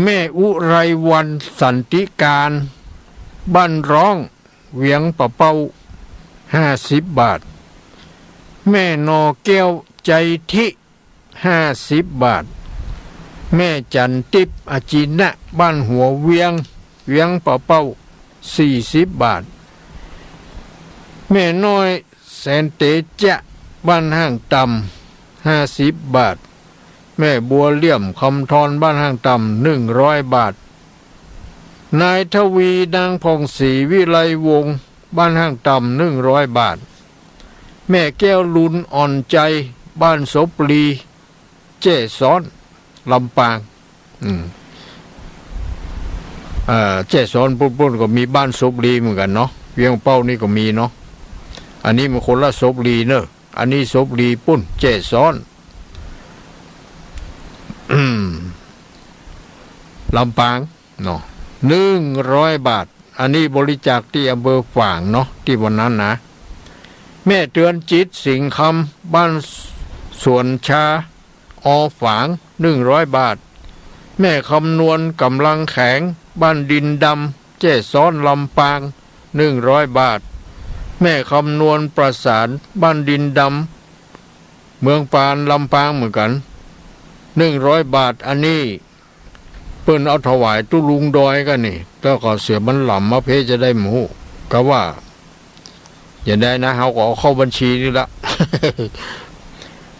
แม่อุไรวันสันติการบ้านร้องเวียงปะเป้า50 บาทแม่นอแก้วใจทิ50 บาทแม่จันติบอาจินะบ้านหัวเวียงปะเป้า40 บาทแม่น้อยแสนเตจะบ้านห้างต่ำ50 บาทแม่บัวเลี่ยมคำทอนบ้านห้างต่ำ100 บาทนายทวีนางพองศรีวิไลวงศ์บ้านห้างต่ำ100 บาทแม่แก้วลุนอ่อนใจบ้านศพลีเจ้ซ้อนลำปางเจ้ซ้อนปุ้นก็มีบ้านศพลีเหมือนกันเนาะเวียงเป้านี่ก็มีเนาะอันนี้มันคนละศพลีเนอะอันนี้ศพลีปุ้นเจ้ซ้อนลำปางเนาะ100 บาทอันนี้บริจาคที่อำเภอฝางเนาะที่วันนั้นนะแม่เตือนจิตสิงห์คำบ้านสวนชาอฝาง100 บาทแม่คำนวณกำลังแข็งบ้านดินดำเจ้ซ้อนลำปาง100 บาทแม่คำนวณประสานบ้านดินดำเมืองปานลำปางเหมือนกัน100 บาทอันนี้เปิ้นเอาถวายตุลุงดอยกันนี่แล้วก็เสียมันหล่ำมาเพจะได้หมูก็ว่าอย่าได้นะเขาก็เอาเข้าบัญชีนี่ละ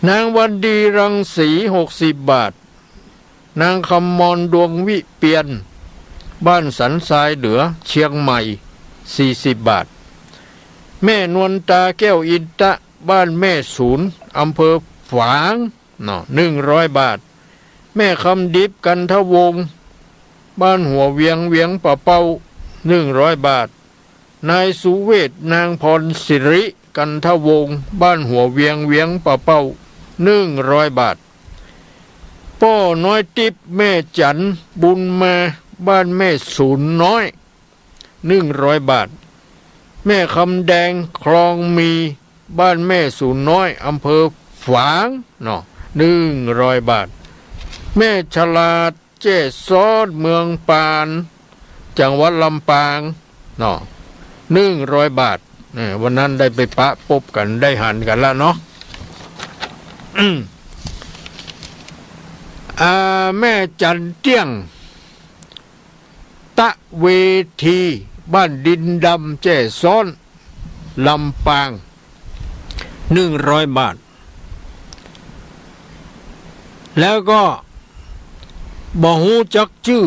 นางวันดีรังสี60 บาทนางคำมอนดวงวิเปียนบ้านสันทรายเหลือเชียงใหม่40 บาทแม่นวลตาแก้วอินตะบ้านแม่ศูนย์อำเภอฝางเนาะ100 บาทแม่คำดิบกันทวงศ์บ้านหัวเวียงปะเป้า100 บาทนายสุเวศนางพรสิริกันทวงศ์บ้านหัวเวียงปะเป้า100 บาทป้อน้อยติบแม่จันบุญมาบ้านแม่ศูนย์น้อย100 บาทแม่คำแดงคลองมีบ้านแม่ศูนย์น้อยอำเภอฝางเนาะ100 บาทแม่ฉลาดเจ้ซอดเมืองปานจังหวัดลำปางเนาะ100 บาทวันนั้นได้ไปปะปบกันได้หันกันแล้วเนาะ แม่จันเตี้ยงตะเวทีบ้านดินดำเจ้ซ้อนลำปาง100 บาทแล้วก็บ่ฮู้จักชื่อ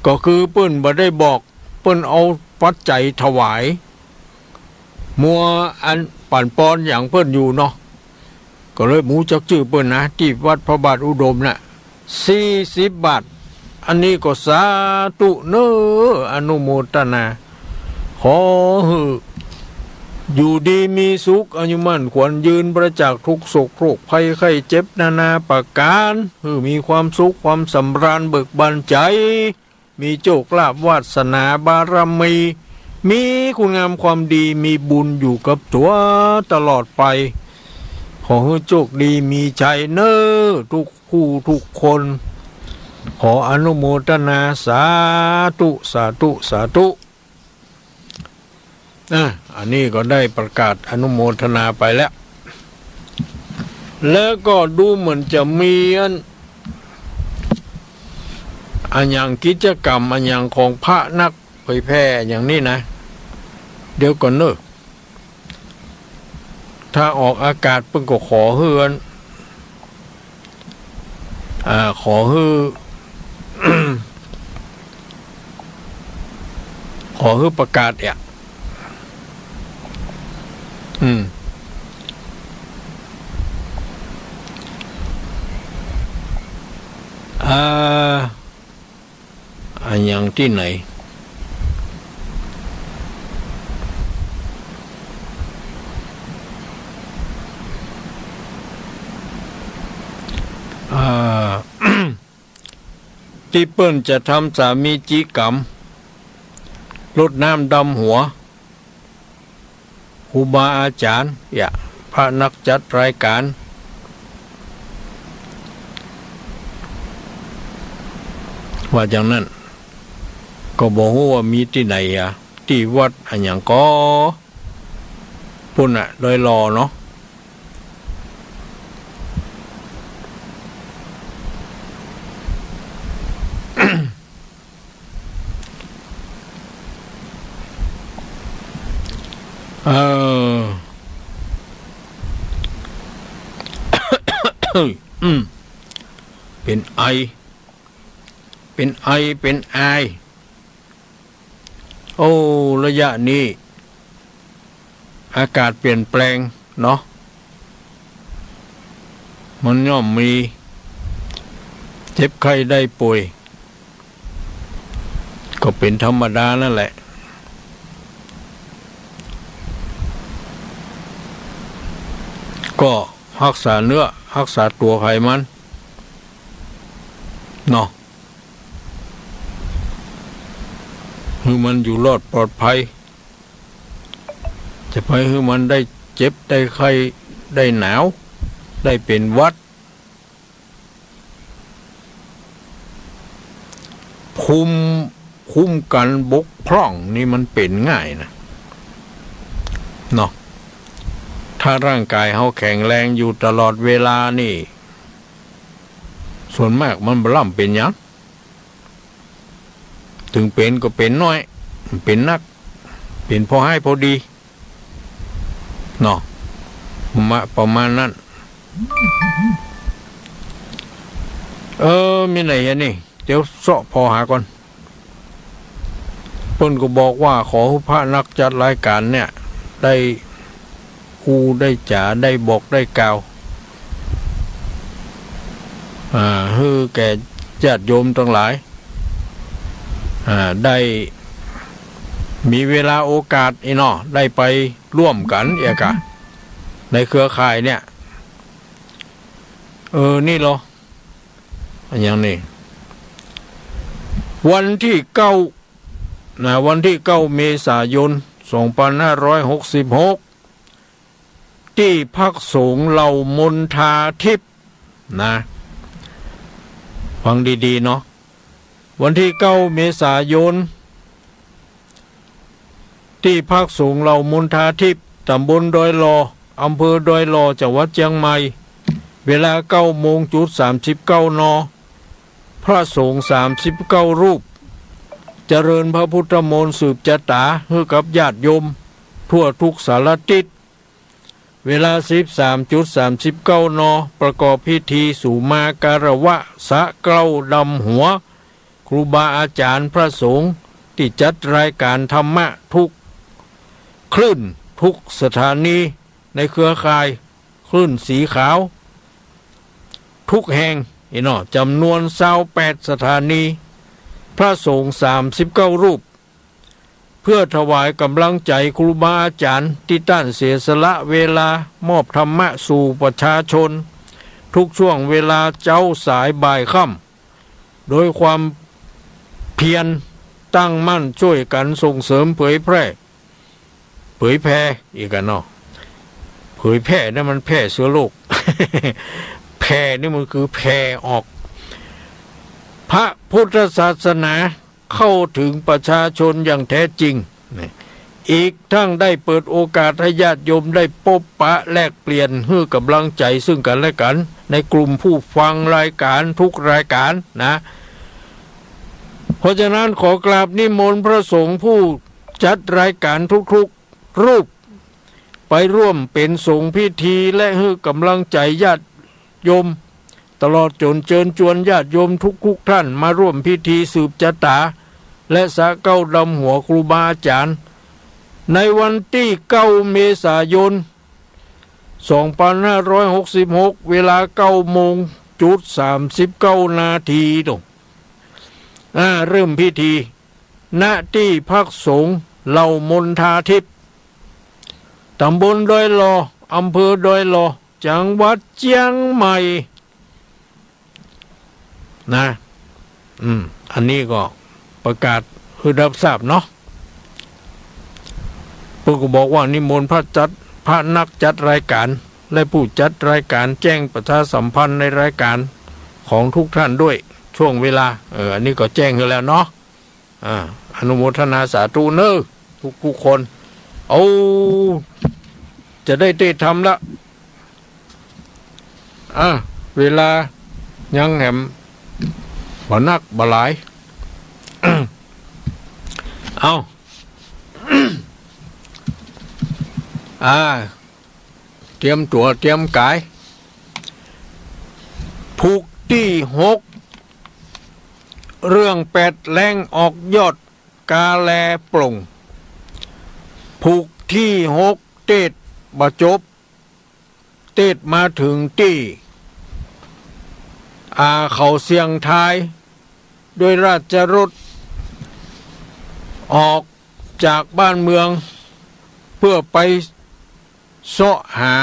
ก็คือเปิ้นบ่ได้บอกเปิ้นเอาปัจจัยถวายมัวอันปั่นปอนอย่างเปิ้นอยู่เนาะก็เลยหมูจักชื่อเปิ้นนะที่วัดพระบาทอุดมน่ะ40 บาทอันนี้ก็สาธุเนออนุโมทนาขออยู่ดีมีสุขอายุมั่นขวัญยืนประจากทุกโศกโรคภัยไข้เจ็บนานาประการมีความสุขความสำราญเบิกบานใจมีโชคลาภวาสนาบารมีมีคุณงามความดีมีบุญอยู่กับตัวตลอดไปขอให้โชคดีมีชัยเนอทุกผู้ทุกคนขออนุโมทนาสาธุสาธุสาธุอันนี้ก็ได้ประกาศอนุโมทนาไปแล้วก็ดูเหมือนจะมีอันอย่างกิจกรรมอันอย่างของพระนักเผยแพร่อย่างนี้นะเดี๋ยวก่อนเนอะถ้าออกอากาศเพิ่งก็ขอเฮือนขอฮือ ขอฮือประกาศ อันอย่างที่ไหนที่เปิ้นจะทำสามีจีกรรมลดน้ำดำหัวครูบาอาจารย์พระนักจัดรายการว่าอย่างนั้นก็บอกว่ามีที่ไหนที่วัดอันอย่างก็ปุ่นโดยรอเนาะเป็นไอเป็นไอโอ้ระยะนี้อากาศเปลี่ยนแปลงเนาะมันย่อมมีเจ็บไข้ได้ป่วยก็เป็นธรรมดานั่นแหละก็รักษาเนื้อรักษาตัวไขมันเนาะคือมันอยู่รอดปลอดภัยจะไปคือมันได้เจ็บได้ไข้ได้หนาวได้เป็นหวัดภูมิคุ้มกันบกพร่องนี่มันเป็นง่ายนะเนาะถ้าร่างกายเขาแข็งแรงอยู่ตลอดเวลานี่ส่วนมากมันบล่ำเป็นยังถึงเป็นก็เป็นน้อยเป็นนักเป็นพอให้พอดีเนาะประมาณนั้นมีไหนนี่เดี๋ยวเสาะพอหาก่อนเพิ่นก็บอกว่าขอพระนักจัดรายการเนี่ยได้คูได้จ๋าได้บอกได้กล่าวฮือแก่ญาติโยมทั้งหลายได้มีเวลาโอกาสเนาะได้ไปร่วมกันในเครือข่ายเนี่ยนี่เหรออย่างนี้วันที่9เมษายน2566ที่พักสงฆ์เหล่ามนทาทิพย์นะฟังดีๆเนาะวันที่9เมษายนที่พักสงฆ์เหล่ามนทาทิพย์ตำบลดอยลออำเภอดอยลอจังหวัดเชียงใหม่เวลา9:39 น.พระสงฆ์39รูปเจริญพระพุทธมนต์สืบจตาให้กับญาติโยมทั่วทุกสารทิศเวลา 13:39 น.ประกอบพิธีสู่มาการวะสะเกล้าดำหัวครูบาอาจารย์พระสงฆ์ที่จัดรายการธรรมะทุกคลื่นทุกสถานีในเครือข่ายคลื่นสีขาวทุกแห่งจำนวน28สถานีพระสงฆ์39รูปเพื่อถวายกำลังใจครูบาอาจารย์ที่ต้านเสียสละเวลามอบธรรมะสู่ประชาชนทุกช่วงเวลาเจ้าสายบ่ายค่ำโดยความเพียรตั้งมั่นช่วยกันส่งเสริมเผยแพร่อีกกันเนาะเผยแพร่นั่นมันแพร่เชื้อโรค แพร่นี่มันคือแพร่ออกพระพุทธศาสนาเข้าถึงประชาชนอย่างแท้จริงอีกทั้งได้เปิดโอกาสให้ญาติโยมได้พบปะแลกเปลี่ยนให้กำลังใจซึ่งกันและกันในกลุ่มผู้ฟังรายการทุกรายการนะเพราะฉะนั้นขอกราบนิมนต์พระสงฆ์ผู้จัดรายการทุกๆรูปไปร่วมเป็นสงฆ์พิธีและให้กำลังใจญาติโยมตลอดจนเชิญชวนญาติโยมทุกท่านมาร่วมพิธีสืบจตาและสะเก้าดำหัวครูบาอาจารย์ในวันที่9เมษายน2566เวลา9:00 น. 9:39 น.ตรงเริ่มพิธีณที่พักสงฆ์เหล่ามณฑาทิพย์ตำบลดอยหล่ออำเภอดอยหล่อจังหวัดเชียงใหม่นะอันนี้ก็ประกาศให้รับทราบเนาะพวกก็บอกว่านิมนต์พระนักจัดรายการและผู้จัดรายการแจ้งประชาสัมพันธ์ในรายการของทุกท่านด้วยช่วงเวลาอันนี้ก็แจ้งให้แล้วเนาะอนุโมทนาสาธุเนอทุกคนเอาจะได้ทำละเวลายังแหมบ่นักบ่หลาย เอา เตรียมตัวเตรียมกายผูกที่6เรื่อง8แรงออกยอดกาแลปลงผูกที่6เตดบะจบเตดมาถึงที่เขาเสียงทายโดยราชรถออกจากบ้านเมืองเพื่อไปเสาะหา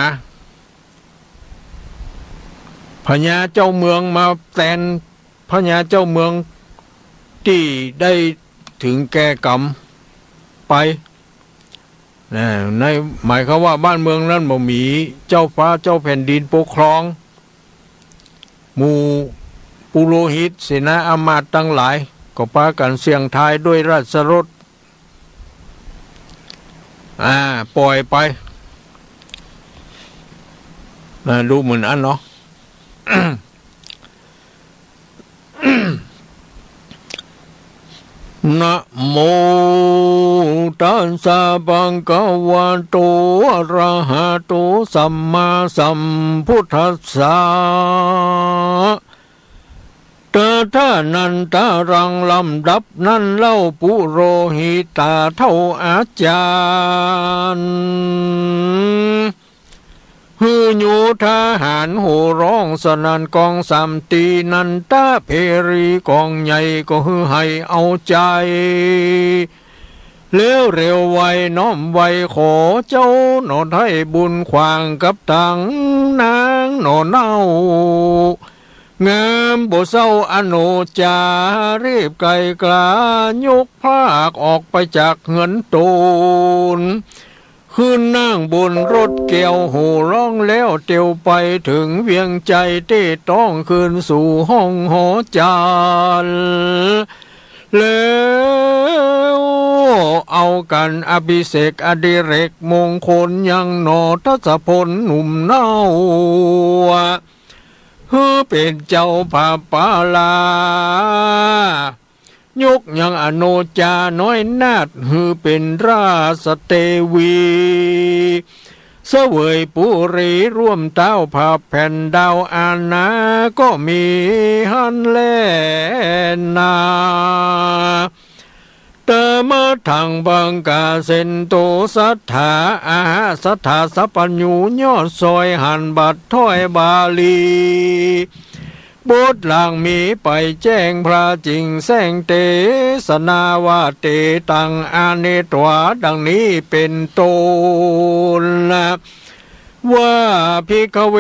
พญาเจ้าเมืองมาแทนพญาเจ้าเมืองที่ได้ถึงแก่กรรมไปในหมายความว่าบ้านเมืองนั้นบ่มีเจ้าฟ้าเจ้าแผ่นดินปกครองหมู่ปุโรหิตเสนาอามาตย์ทั้งหลายก็พากันเสี่ยงทายด้วยราชรถปล่อยไปดูเหมือนอันเนาะ นะโมตัสสะภะคะวะโตอะระหะโตสัมมาสัมพุทธัสสะเตถานันตารังลำดับนั้นเล่าปุโรหิตาเท่าอาจารย์ฮือโยทหารโห่ร้องสนันกองสามตีนันตาเพรีกองใหญ่ก็ฮือให้เอาใจเลี้ยวเร็วไวน้อมไวขอเจ้าหนอให้บุญขวางกับตังนางหนอเน่างามบ่เศร้าอโนจารีบไกลกลายกภาคออกไปจากเหือนโตนขึ้นนั่งบนรถเกี่ยวหูร้องแล้วเตียวไปถึงเวียงใจเต้ต้องคืนสู่ห้องหอจานแล้วเอากันอภิเษกอดิเรกมงคลยังหนอทัศพลหนุ่มเน่าเป็นเจ้าผาปาลายกยังอโนจาน้อยนาดเป็นราชเทวีเสวยปุรีร่วมเต้าผาแผ่นดาวอาณาก็มีหันแลนาเตมะทังบังกาเซนโตสัทธาสัทธาสัพพัญญูยอดซอยหันบัดถ้อยบาลีบทหลังมีไปแจ้งพระจริงแสงเตสนาวาเตตังอาเนตวาดังนี้เป็นต้นว่าภิกขเว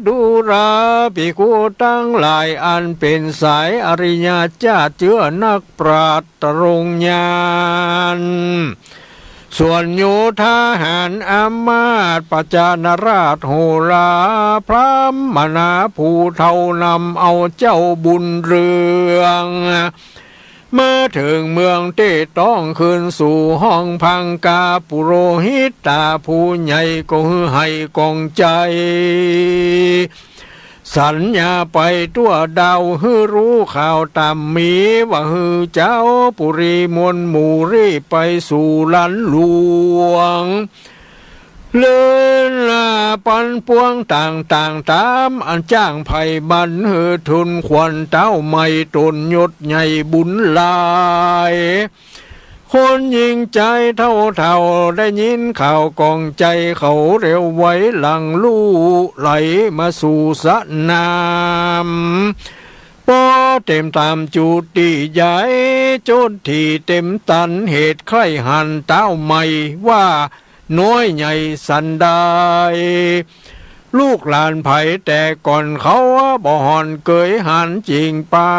ดูราภิกขุทั้งหลายอันเป็นสายอริยเจ้าเจือนักปราชญ์ตรงญาณส่วนโยธาหารอามาตย์ปัจจานราชโหราพระมนาภูเทานำเอาเจ้าบุญเรืองเมื่อถึงเมืองเต้ต้องคืนสู่ห้องพังกาปุโรหิตตาผู้ใหญ่ก็ให้กองใจสัญญาไปตัวดาวฮือรู้ข่าวตามมีว่าฮือเจ้าปุรีมวลหมู่รีไปสู่ลันหลวงเลื่อนลาปันปวงต่างตามอันจ้างไผ่บันฮือทุนควันเต้าไม่ตนยศใหญ่บุญลาย คนยิงใจเท่าได้ยินข่าวกองใจเขาเร็วไว้หลังลู่ไหลมาสู่สนามพอเต็มตามจุดที่ใหญ่จนที่เต็มตันเหตุใครหันเต้าใหม่ว่าน้อยใหญ่สันไดลูกหลานไผ่แต่ก่อนเขาบ่หอนเกยหันจริงป่า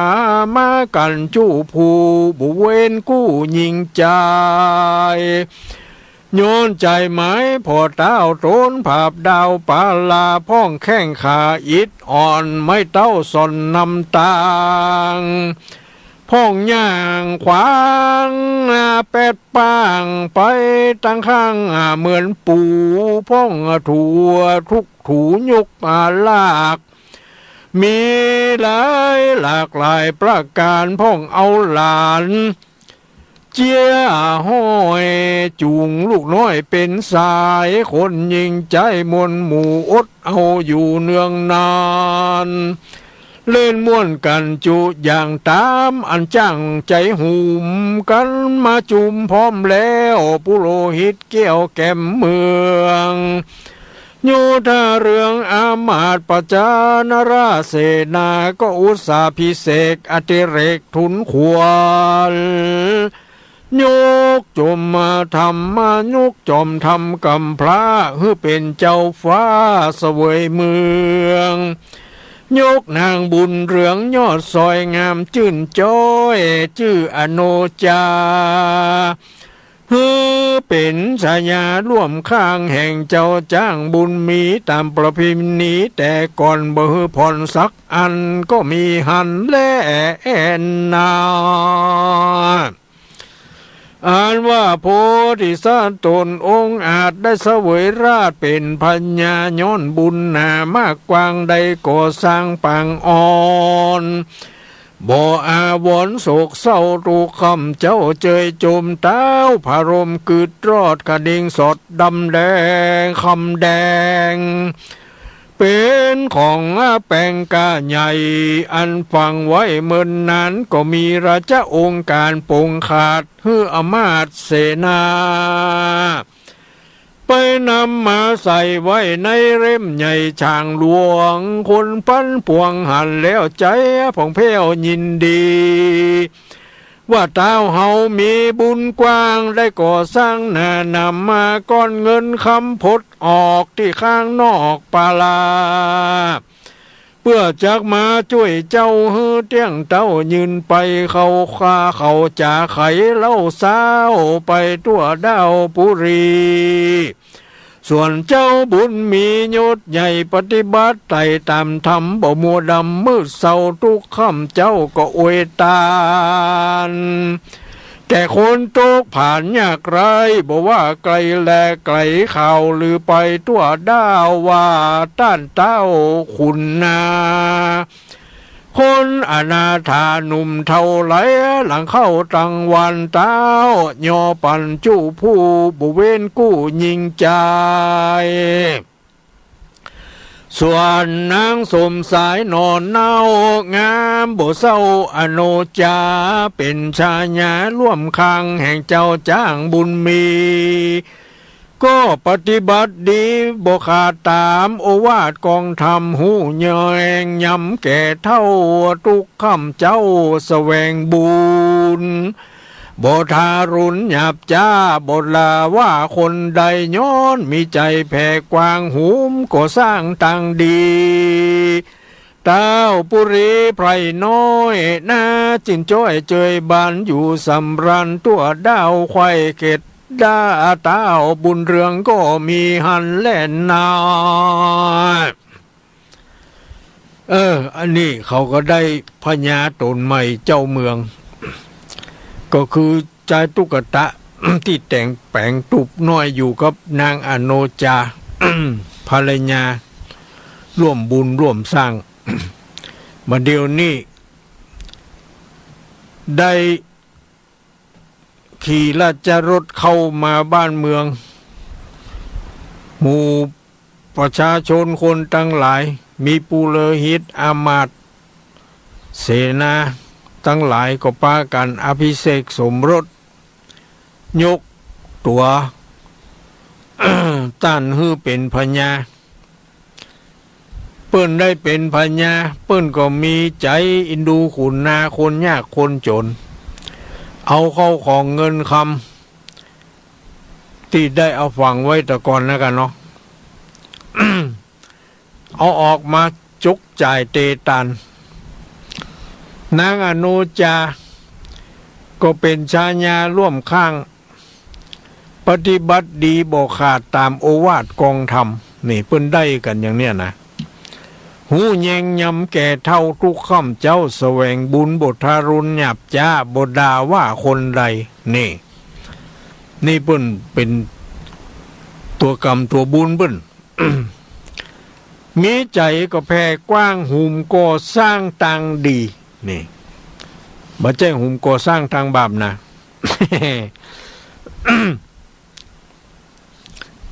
มากันจู้ผู้บุเวนกู้ยิงใจโยนใจไม้พอเต้าโตนภาพดาวปาลาพ้องแข้งขาอิดอ่อนไม่เต้าสนนำตางพ้องย่างขวางเป็ดปางไปตั้งข้างเหมือนปูพ้องถัวทุกถูยกลากมีหลากหลายประการพ้องเอาหลานเจียห้อยจูงลูกน้อยเป็นสายคนยิงใจมนหมู่อดเอาอยู่เนืองนานเล่นม่วนกันจุอย่างตามอันจ้างใจหุ่มกันมาจุมพร้อมแล้วปุโรหิตเกี่ยวแก้มเมืองโยธาเรืองอามาตย์ปจานราเสนาก็อุตสาพิเศษอติเรกทุนขวญยกจมมาทำมายกจอมทำกำพระเพื่อเป็นเจ้าฟ้าเสวยเมืองยกนางบุญเรืองยอดซอยงามจื่นจ้อยชื่ออโนจาเป็นชายาร่วมข้างแห่งเจ้าจ้างบุญมีตามประเพณีแต่ก่อนบ่ฮือผ่อนสักอันก็มีหันและแอนนาอ่านว่าโพธิสัตว์ตนองค์อาจได้เสวยราชเป็นพัญญาย้อนบุญหนามากกว้างใดก่อสร้างปางอ่อนบ่อาวรโศกเศร้าตุกคำเจ้าเจยจมเต้าพารมกึดรอดกระดิ่งสดดำแดงคำแดงเป็นของแปลงกาใหญ่อันฟังไว้เมินนั้นก็มีราชองค์การปงขาดเพื่ออมาตย์เสนาไปนำมาใส่ไว้ในเล่มใหญ่ช่างหลวงคนปั้นปวงหันแล้วใจผ่องเผ้วยินดีว่าเต้าเฮามีบุญกว้างได้ก่อสร้างนานำมาก้อนเงินคำพดออกที่ข้างนอกปาลาเพื่อจักมาช่วยเจ้าฮือเตี้ยงเต้ายืนไปเขาคาเขาจ่าไขเล่าสาวไปตัวดาวปุรีส่วนเจ้าบุญมียศใหญ่ปฏิบัติไต่ตามธรรมบ่มัวดำมืดเศร้าทุกค่ำเจ้าก็อวยตานแต่คนตกผ่านยากไรบอกว่าไกลแลไกลข่าวหรือไปตัวดาวว่าต้านเต้าคุณนาคนอนาถาหนุ่มเท่าไรหลังเข้าตังวันเต้ายอปันจู้ผู้บุเวนกู้ยิงใจส่วนนางสมสายนอนเน่างามบ่เศร้าอโนจาเป็นชายาร่วมข้างแห่งเจ้าจ้างบุญมีก็ปฏิบัติดีบ่ขาดตามโอวาทกองธรรมหูเยงย้ำแก่เท่าทุกคำเจ้าแสวงบุญบ่ทารุณหยาบจ้าบ่ลาว่าคนใดย้อนมีใจแผ่กว้างหูมก็สร้างตังดีเต้าปุรีไพรน้อยนาจินจ้อยเจยบานอยู่สำรันตัวดาวควายเกตดาเต้าบุญเรืองก็มีหันแล่นนาอันนี้เขาก็ได้พญาตนใหม่เจ้าเมืองก็คือใจตุ๊กตะ ที่แต่งแปลงตุบน้อยอยู่กับนางอโนจา ภรรยาร่วมบุญร่วมสร้าง มาเดี๋ยวนี้ได้ขี่ราชรถเข้ามาบ้านเมืองหมู่ประชาชนคนตั้งหลายมีปุโรหิตอามาตย์เสนาตั้งหลายก็ปากันอภิเษกสมรส ยกตัว ตั้นฮือเป็นพญาเปิ้นได้เป็นพญาเปิ้นก็มีใจอินดูขุนนาคนยากคนจนเอาเข้าของเงินคำที่ได้เอาฝังไว้แต่ก่อนแล้วกันเนาะ เอาออกมาจุกจ่ายเตตันนางอนุจาก็เป็นชายาร่วมข้างปฏิบัติดีบ่ขาดตามโอวาทกองธรรมนี่เพิ่นได้กันอย่างเนี้ยนะหูแยงยำแก่เท่าทุกค่ำเจ้าแสวงบุญบททารุณหยาบจ้าบดาว่าคนใดนี่เพิ่นเป็นตัวกรรมตัวบุญเพิ่น มีใจก็แผ่กว้างหุมก่อสร้างตังดีนี่บ่ใช่หุมก่อสร้างทางบาปนะ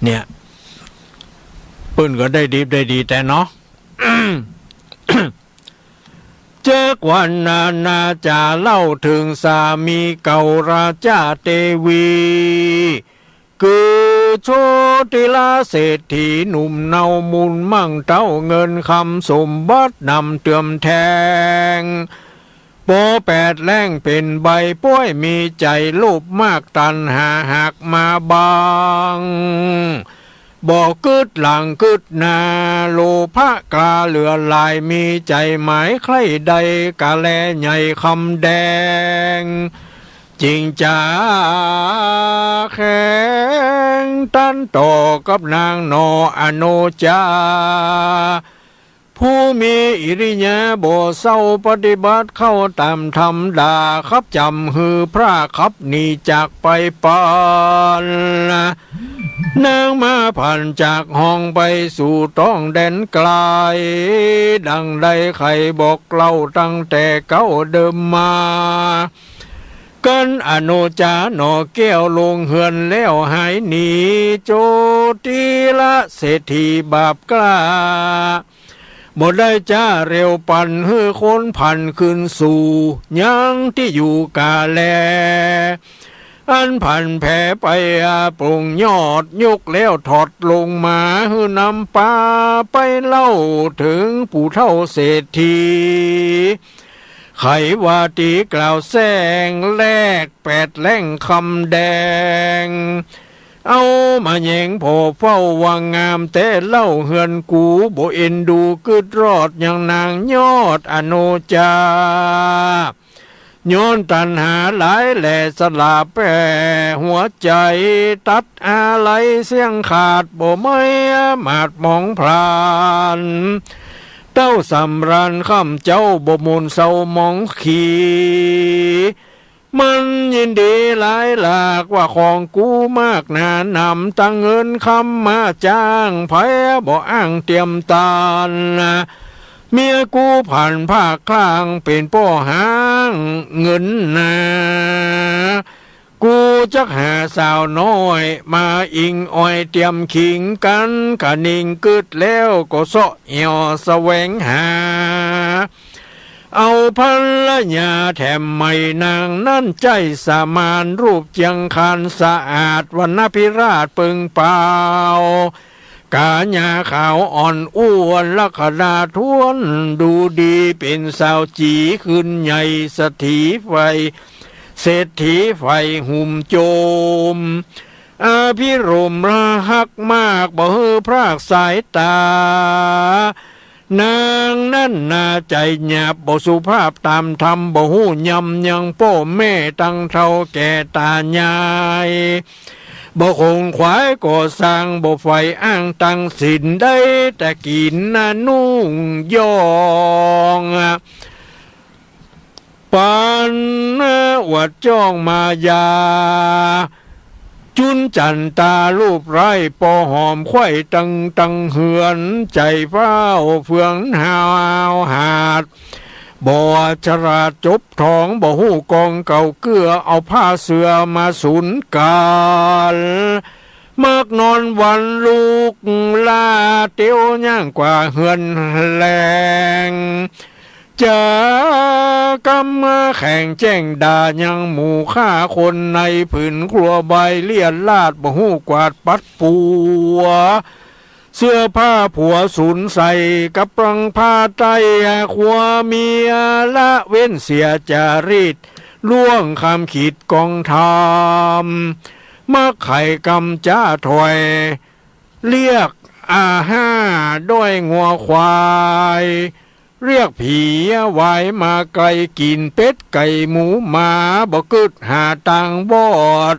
เนี่ยเปิ้นก็ได้ดีแต่เนาะ เจอกวันนาจะเล่าถึงสามีเก่าราชาเทวีคือโชติลาเศรษฐีหนุ่มเนามุนมั่งเต้าเงินคำสมบัตินำเติมแทงโปแปดแรงเป็นใบป้วยมีใจลูบมากตันหาหักมาบางบอกกึดหลังกึดนาโลภะกาเหลือลายมีใจหมายใครใดกะแลใหญ่คำแดงจริงจ้าแข็งตันต่อกับนางนออโนจาผู้มีอิริยาบถเศร้าปฏิบัติเข้าตามธรรมดาครับจำฮือพระครับหนีจากไปปานนางมาผ่านจากห้องไปสู่ต้องแดนไกลดังใดใครบอกเล่าตั้งแต่เก้าเดิมมากันอโนจาหนอแก้วลงเหือนแล้วหายหนีโจติละเศรษฐีบาปกล้าบ่ได้จ้าเร็วปั่นฮือคนพันขึ้นสู่ยังที่อยู่กาแลอันพันแผ่ไปปรุงยอดยกแล้วถอดลงมาฮือนำปาไปเล่าถึงผู้เฒ่าเศรษฐีไขว่าตีกล่าวแซงแลกแปดแหล่งคำแดงเอามาแยงพอเฝ้าวางงามแต่เล่าเฮือนกูบ่เอ็นดูกึดรอดอย่างนางยอดอโนจาย้อนตันหาหลายแหล่สลาแปรหัวใจตัดอะไรเสียงขาดบ่ไม่มาดมองพรานเต้าสำรันข้ามเจ้าบ่มนเศร้ามองขีมันยินดีหลายหลากว่าของกูมากนานำตั้งเงินคำมาจ้างไผบ่อ้างเตรียมตานเมียกูผ่านภาคกลางเป็นป้อหางเงินนากูจักหาสาวน้อยมาอิงอ้อยเตรียมขิงกันกะนิ่งกึดแล้วก็เสาะเหี่ยวแสวงหาเอาภรรยาแถมไม่นางนั่นใจสามานรูปเจียงคันสะอาดวรรณพิราชปึงเปล่ากาญาขาวอ่อนอ้วนลักษณะท้วนดูดีเป็นสาวจีขึ้นใหญ่สถีไฟเศรษฐีไฟหุ่มโจมพิรมระหักมากบ่ฮือพรากสายตานางนั่นนาใจหยาบบ่สุภาพตามธรรมบ่หู้ยำยังพ่อแม่ตั้งเท่าแก่ตายายบ่คงขวายก่อสร้างบ่ไฟอ้างตั้งสินได้แต่กินนุ่งยองปันวัดจ้องมายาจุนจันตารูปไร้ปอหอมไข่ตังเหือนใจเฝ้าเฟืองหาวหาดบ่ชราจบทองบ่หูกองเก่าเกลือเอาผ้าเสือมาสุนกาลมักนอนวันลูกลาเตียวย่างกว่าเหือนแรงจาก กำมาแข่งแจ้งด่ายังหมู่ฆ่าคนในผืนครัวใบเลียนลาดบ่หูกวาดปัดปัวเสื้อผ้าผัวสูญใส่กับปรังผ้าใจขวาเมียละเว้นเสียจารีตล่วงคำขีดกองทามมาไข่กำจ้าถอยเรียกอาห้าด้วยงัวควายเรียกผีไว้มาไกลกินเป็ดไก่หมูหมาบ่กึดหาตังบอด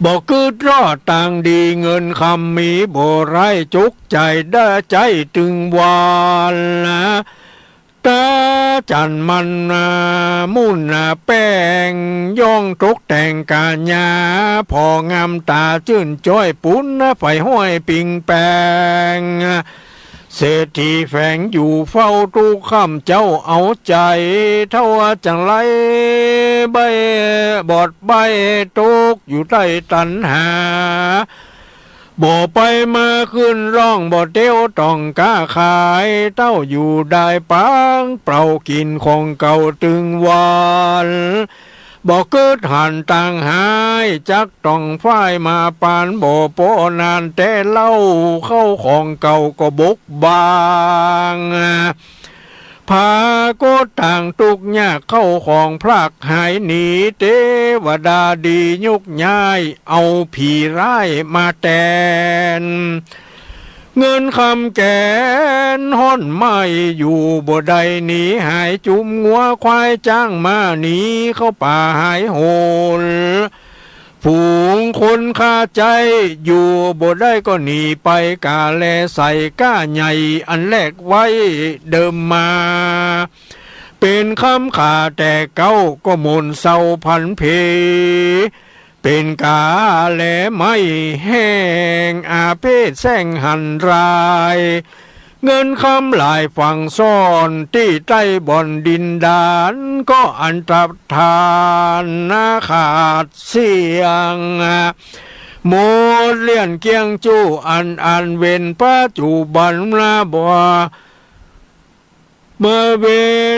บ่กึดรอดตังดีเงินคำมีบ่ไรจุกใจได้ใจตึงวานนะตาจันมันมุ่นแป้งย่องตกแต่งกาญาพองามตาจื่นจ้อยปุ้นไฟห้อยปิงแปงเศรษฐีแฝงอยู่เฝ้าทุกค่ำเจ้าเอาใจเท่าจังไรใบบอดใบตกอยู่ใต้ตันหาบ่ไปมาขึ้นร้องบ่เตี้ยวต้องกล้าขายเต้าอยู่ได้ปังเปล่ากินของเก่าตึงวานบ่เกิดหันต่างหายจักต้องฝ้ายมาปานบ่โปนานแต่เล่าเข้าของเก่าก็บกบางพาโกต่างตุกยากเข้าของพลากหายหนีเทวดาดียุกย้ายเอาผีร้ายมาแทนเงินคำแกนห่อนไม่อยู่บ่ใดหนีหายจุ่มงัวควายจ้างมาหนีเข้าป่าหายโหลฝูงคนคาใจอยู่บ่ได้ก็หนีไปกาแลใส่ก้าใหญ่อันแรกไว้เดิมมาเป็นคำขาแต่เก้าก็มนเศร้าพันเพเป็นกาแลไม่แห้งอาเพศแซงหันรายเงินคำหลายฝั่งซ่อนที่ใต้บ่อนดินดานก็อันตรธานนาขาดเสียงโมดเลี่ยนเกียงจู้อันเว้นปัจจุบันนาบัวเมื่อเว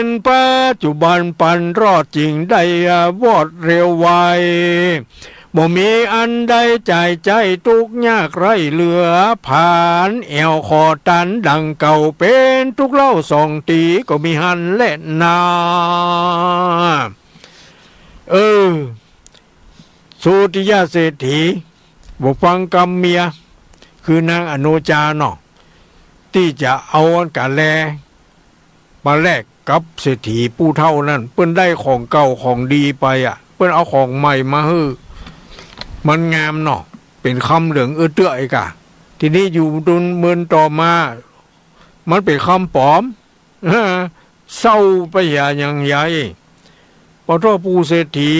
นปัจจุบันปันรอดจริงได้วอดเร็วไวบ่มีอันใดใจทุกยากไรเหลือผ่านแอวคอตันดังเก่าเป็นทุกเล่าสองตีก็มีหันและนาสุติยาเศรษฐีบ่ฟังกำเมียคือนางอโนจาเนาะที่จะเอาอันกะแลมาแลกกับเศรษฐีผู้เท่านั้นเปิ้นได้ของเก่าของดีไปเปิ้นเอาของใหม่มาฮื้อมันงามเนาะเป็นคำเหลืองเตื้อไอ้กะทีนี้อยู่ดุนเมือนต่อมามันเป็นคำปลอมเศร้าไปอย่างใหญ่พอท่อปูเศรษฐี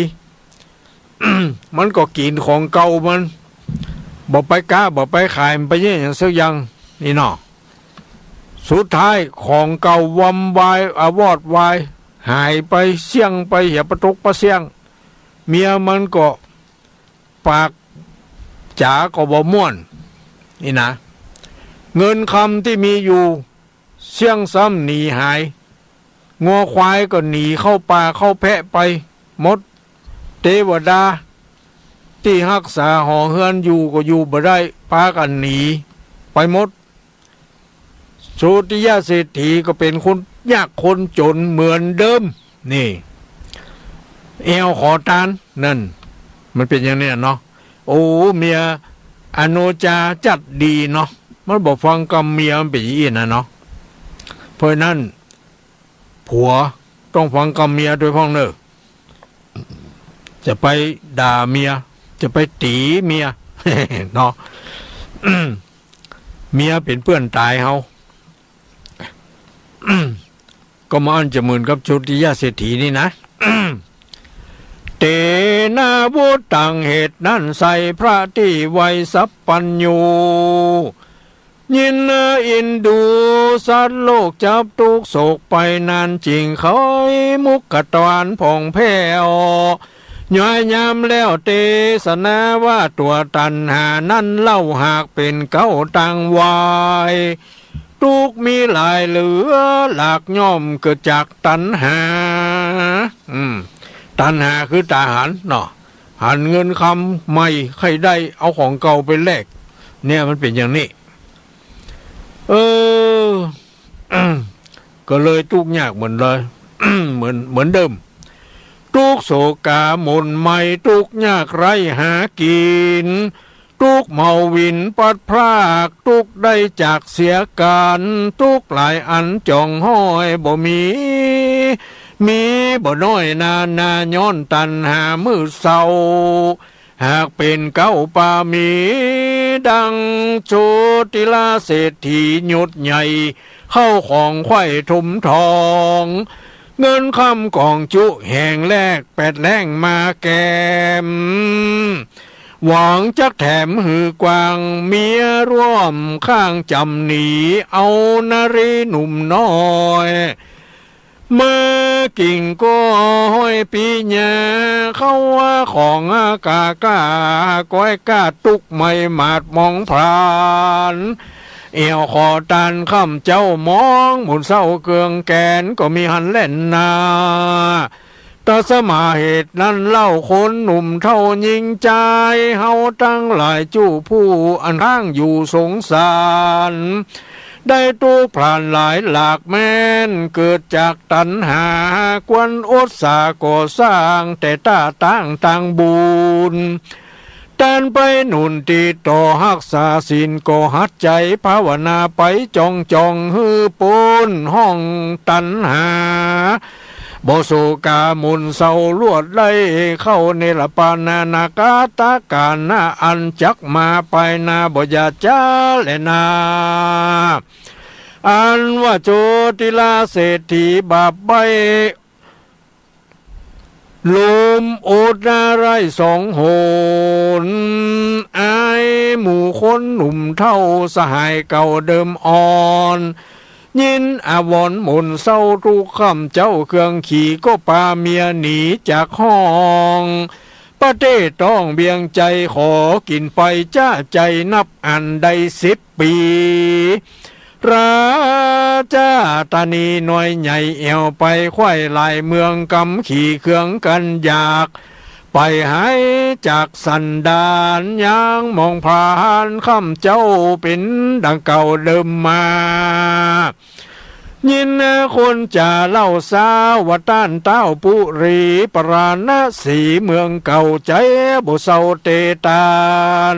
มันก็กินของเก่ามันบอกไปก้าบอกไปขายมันไปเนี่ยอย่างสักอย่างนี่เนาะสุดท้ายของเก่าวำวายอาวอดวายหายไปเสี่ยงไปอย่าประตกประเสียงเมียมันก็ปากจ๋าก็บ่ม่วนนี่นะเงินคำที่มีอยู่เสี่ยงซ้ำหนีหายงัวควายก็หนีเข้าป่าเข้าแพะไปหมดเทวดาที่รักษาหอเฮือนอยู่ก็อยู่บ่ได้พากันหนีไปหมดสุติยาเศรษฐีก็เป็นคนยากคนจนเหมือนเดิมนี่แอวขอทานนั่นมันเป็นอย่างนี้เนาะโอ้เมียอโนจาจัดดีเนาะมันบอกฟังกำเมียมันเป็นอย่างนี้นะเนาะเพราะนั้นผัวต้องฟังกำเมียโดยพ้องเนอะจะไปด่าเมียจะไปตีเมีย เนาะ เมียเป็นเพื่อนตายเฮา ก็มาอันจะเหมือนกับชุติยาเศรษฐีนี่นะ เตนาวุตังเหตุนั้นใส่พระที่ไวสัพปัญญูยินอินดูสัตว์โลกจับทุกโศกไปนานจริงเขามุกกะตานผ่องแผ้วย้อยยามแล้วเตสนาว่าตัวตันหานั้นเล่าหากเป็นเก้าตังวาย ทุกข์มีหลายเหลือหลากย่อมเกิดจากตัณหาตัณหาคือทหารเนาะหันเงินคำไม่ใครได้เอาของเก่าไปแลกเนี่ยมันเป็นอย่างนี้ก็เลยทุกข์ยากเหมือนเลย เหมือนเดิมทุกข์โศกาหม่นไม่ทุกข์ยากไรหากินทุกข์เมาวินปัดพรากทุกข์ได้จากเสียการทุกข์หลายอันจ่องห้อยบ่มีบ่น้อยนาย้อนตันหามือเศร้าหากเป็นเก้าปามีดังโชติลาเศรษฐีหยุดใหญ่เข้าของไข่ทุมทองเงินคำกองจุแห่งแรกแปดแรงมาแกมหวังจักแถมหือกวางเมียร่วมข้างจำหนีเอานารีหนุ่มน้อยเมื่อกิ่งก็ห้อยปีญาเข้าว่าของอากากล้าก้อยกล้าตุกไม่หมาดมองพรานเอวคอตันข้ามเจ้ามองหมุนเศร้าเกืองแกนก็มีหันเล่นนาตาสมาเหตุนั้นเล่าคนหนุ่มเท่ายิงใจเฮาตั้งหลายจู้ผู้อันข้างอยู่สงสารได้ตู้พลานหลายหลากแม่นเกิดจากตัณหากวนอดสาก่อสร้างแต่ตาต่างบุญตันไปหนุนตีต่อหักษาศีลก็หัดใจภาวนาไปจ้องฮือปูนห้องตัณหาบ่โศกามุนเศร้าลวดไล่เข้าในละปานานากาตากานาอันจักมาไปนาบ่ยาจ้าและนาอันว่าโจติลาเศรษฐีบาปใบลมโอดนาไรสองโหนไอหมู่คนหนุ่มเท่าสหายเก่าเดิมอ่อนยินอาวรหมุนเศร้าทุกคำเจ้าเครื่องขี่ก็ปาเมียหนีจากห้องประเทศต้องเบียงใจขอกินไปจ้าใจนับอันใด10 ปีราชาตานีหน่วยใหญ่เอวไปไข่ลายเมืองกำขี่เครื่องกันอยากไปหายจากสันดานยางมองผ่านข้ามเจ้าเป็นดังเก่าเดิมมายินคนจะเล่าสาวต้านเต้าปุรีปราณสีเมืองเก่าใจบ่เศร้าเตตาน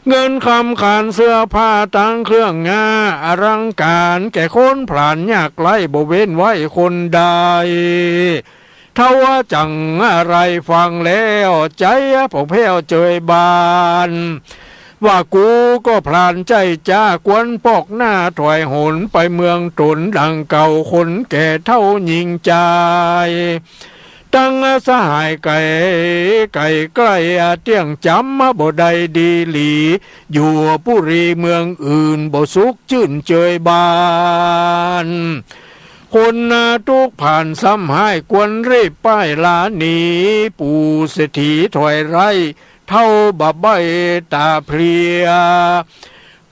เงินคำขานเสื้อผ้าตั้งเครื่องงาอลังการแก่คนผลานยากไล่บ่เว้นไว้คนใดเท่าว่าจังอะไรฟังแล้วใจผ่องแผ้วเจยบานว่ากูก็พลานใจจ้ากวนปอกหน้าถอยหนไปเมืองตนดังเก่าคนแก่เท่ายิงใจตั้งสหายไก่ใกล้เตี้ยงจำบ่ได้ดีหลีอยู่ปุรีเมืองอื่นบ่สุขชื่นเจยบานคนทุกผ่านซ้ำให้กวนรีบป้ายลาหนีปู่เศรษฐีถอยไรเท่าบะใบตาเพลีย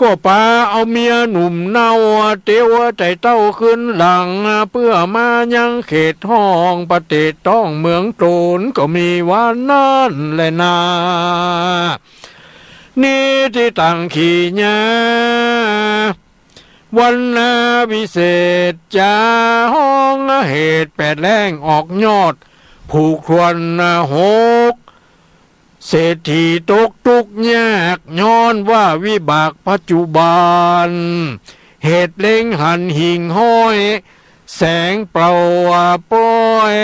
ก็ปาเอาเมียหนุ่มเน่าเตียวใจเต้าขึ้นหลังเพื่อมายังเขตห้องประเทศต้องเมืองโตนก็มีวันนั้นแหละนานี่ที่ตั้งขี่ญาวันวิเศษจะห้องเหตุแปดแรงออกยอดผูกควน6เศรษฐีตกทุกข์ยากย้อนว่าวิบากปัจจุบันเหตุเล็งหันหิ่งห้อยแสงเปล่าปล่อย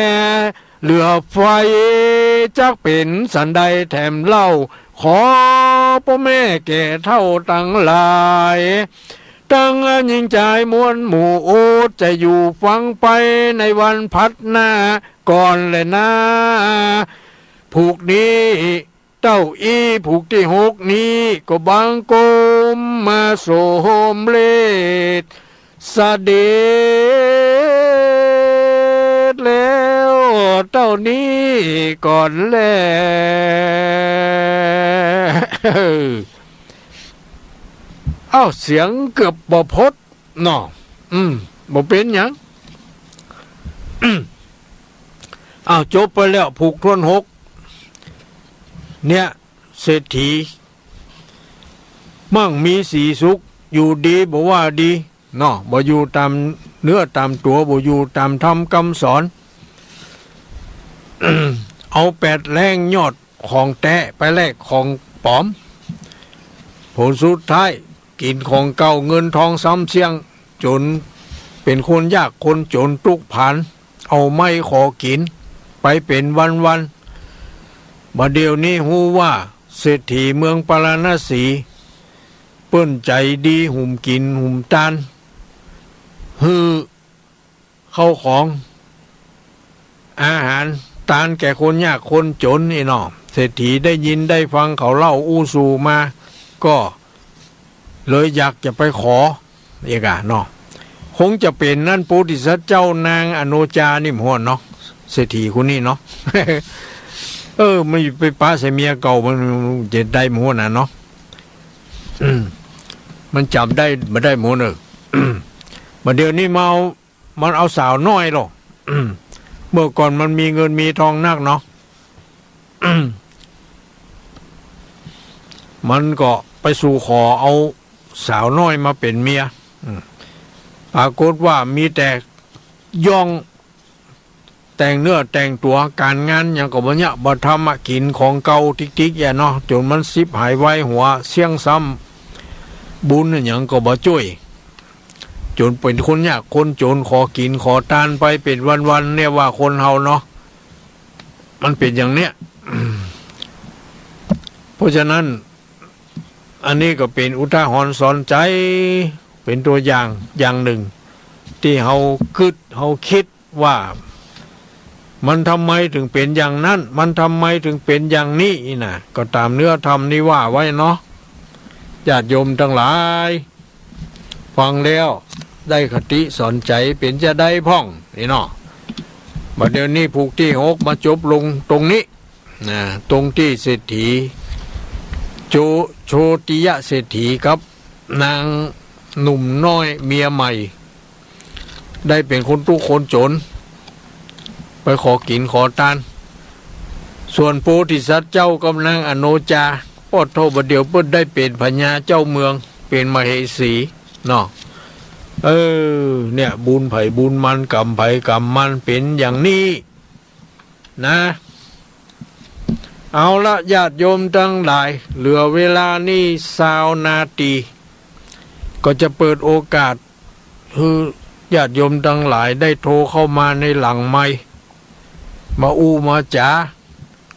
เหลือไฟจักเป็นสันใดแถมเล่าขอพ่อแม่แก่เท่าตั้งหลายตั้งยิงใจมวลหมู่โอดจะอยู่ฟังไปในวันพัดหน้าก่อนเลยนะผูกนี้เต้าอีผูกที่6นี้ก็บังกลมมาโสมเลดสะเด็จแล้วเต้านี้ก่อนแลเอ้าเสียงเกือบบ่พด เนาะบ่เป็นหยังอ้าวจบไปแล้วผูกทวนหกเนี่ยเศรษฐีมั่งมีสีสุขอยู่ดีบ่ว่าดีเนาะบ่อยู่ตามเนื้อตามตัวบ่อยู่ตามธรรมคำสอน เอาแปดแรงยอดของแท้ไปแลกของปลอมผลสุดท้ายกินของเก่าเงินทองซ้ำเสียงจนเป็นคนยากคนจนทุกข์ผันเอาไม่ขอกินไปเป็นวันบัดเดี๋ยวนี้ฮู้ว่าเศรษฐีเมืองปาราณสีเปิ้นใจดีหุ่มกินหุ่มตานฮือเข้าของอาหารตานแก่คนยากคนจนนี่เนาะเศรษฐีได้ยินได้ฟังเขาเล่าอู้สู่มาก็เลยอยากจะไปขอเอกะเนาะคงจะเป็นนั่นโพธิสัตว์เจ้านางอโนจานี่หมดเนาะเศรษฐีคนนี้เนาะ มันไปป้าใส่เมียเก่ามันจะได้หมดนะเนาะมันจำได้มาได้หมดเนอะ มาเดี๋ยวนี้มันเอาสาวน้อยหรอก เมื่อก่อนมันมีเงินมีทองนักเนาะ มันก็ไปสู่ขอเอาสาวน้อยมาเป็นเมียปรากฏว่ามีแต่ย่องแต่งเนื้อแต่งตัวการงานอย่างกับวันเนี้ยบ่ทำกินของเก่าทิกๆอย่างเนาะจนมันสิบหายไว้หัวเสี่ยงซ้ำบุญอย่างก็บ่ช่วยจนเป็นคนยากคนจนขอกินขอทานไปเป็นวันๆเนี่ยว่าคนเฮาเนาะมันเป็นอย่างเนี้ย เพราะฉะนั้นอันนี้ก็เป็นอุทาหรณ์สอนใจเป็นตัวอย่างหนึ่งที่เฮาคิดว่ามันทำไมถึงเป็นอย่างนั้นมันทำไมถึงเป็นอย่างนี้นะก็ตามเนื้อธรรมนี่ว่าไว้เนาะญาติโยมทั้งหลายฟังแล้วได้คติสอนใจเป็นจะได้พ่องนี่เนาะบัดเดี๋ยวนี้ผูกที่6มาจบลงตรงนี้นะตรงที่เศรษฐีโชติยะเศรษฐีครับนางหนุ่มน้อยเมียใหม่ได้เป็นคนทุกข์คนจนไปขอกินขอทานส่วนโพธิสัตว์เจ้ากำลังอโนจาปอดโทบัดเดี๋ยวเพิ่นได้เป็นพญาเจ้าเมืองเป็นมเหสีเนาะเนี่ยบุญไผ่บุญมันกรรมไผ่กรรมมันเป็นอย่างนี้นะเอาละญาติโยมทั้งหลายเหลือเวลานี่20 นาทีก็จะเปิดโอกาสคือญาติโยมทั้งหลายได้โทรเข้ามาในหลังไมค์มาอู้มาจ๋า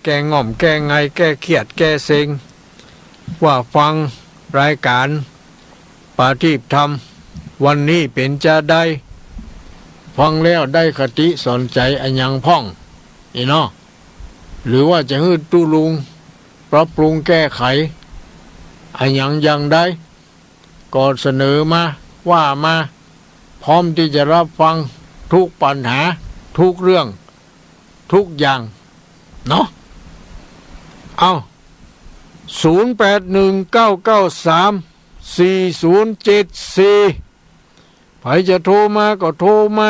แก้ง่อมแก้ไงแก้เครียดแก้เซ็งว่าฟังรายการปาฏิบธรรมวันนี้เป็นจะได้ฟังแล้วได้คติสอนใจอันยังพ่องเนาะหรือว่าจะฮืดตู้ลุงปรับปรุงแก้ไขอันยังได้ก็เสนอมาว่ามาพร้อมที่จะรับฟังทุกปัญหาทุกเรื่องทุกอย่างเนาะเอา0819934074ใครจะโทรมาก็โทรมา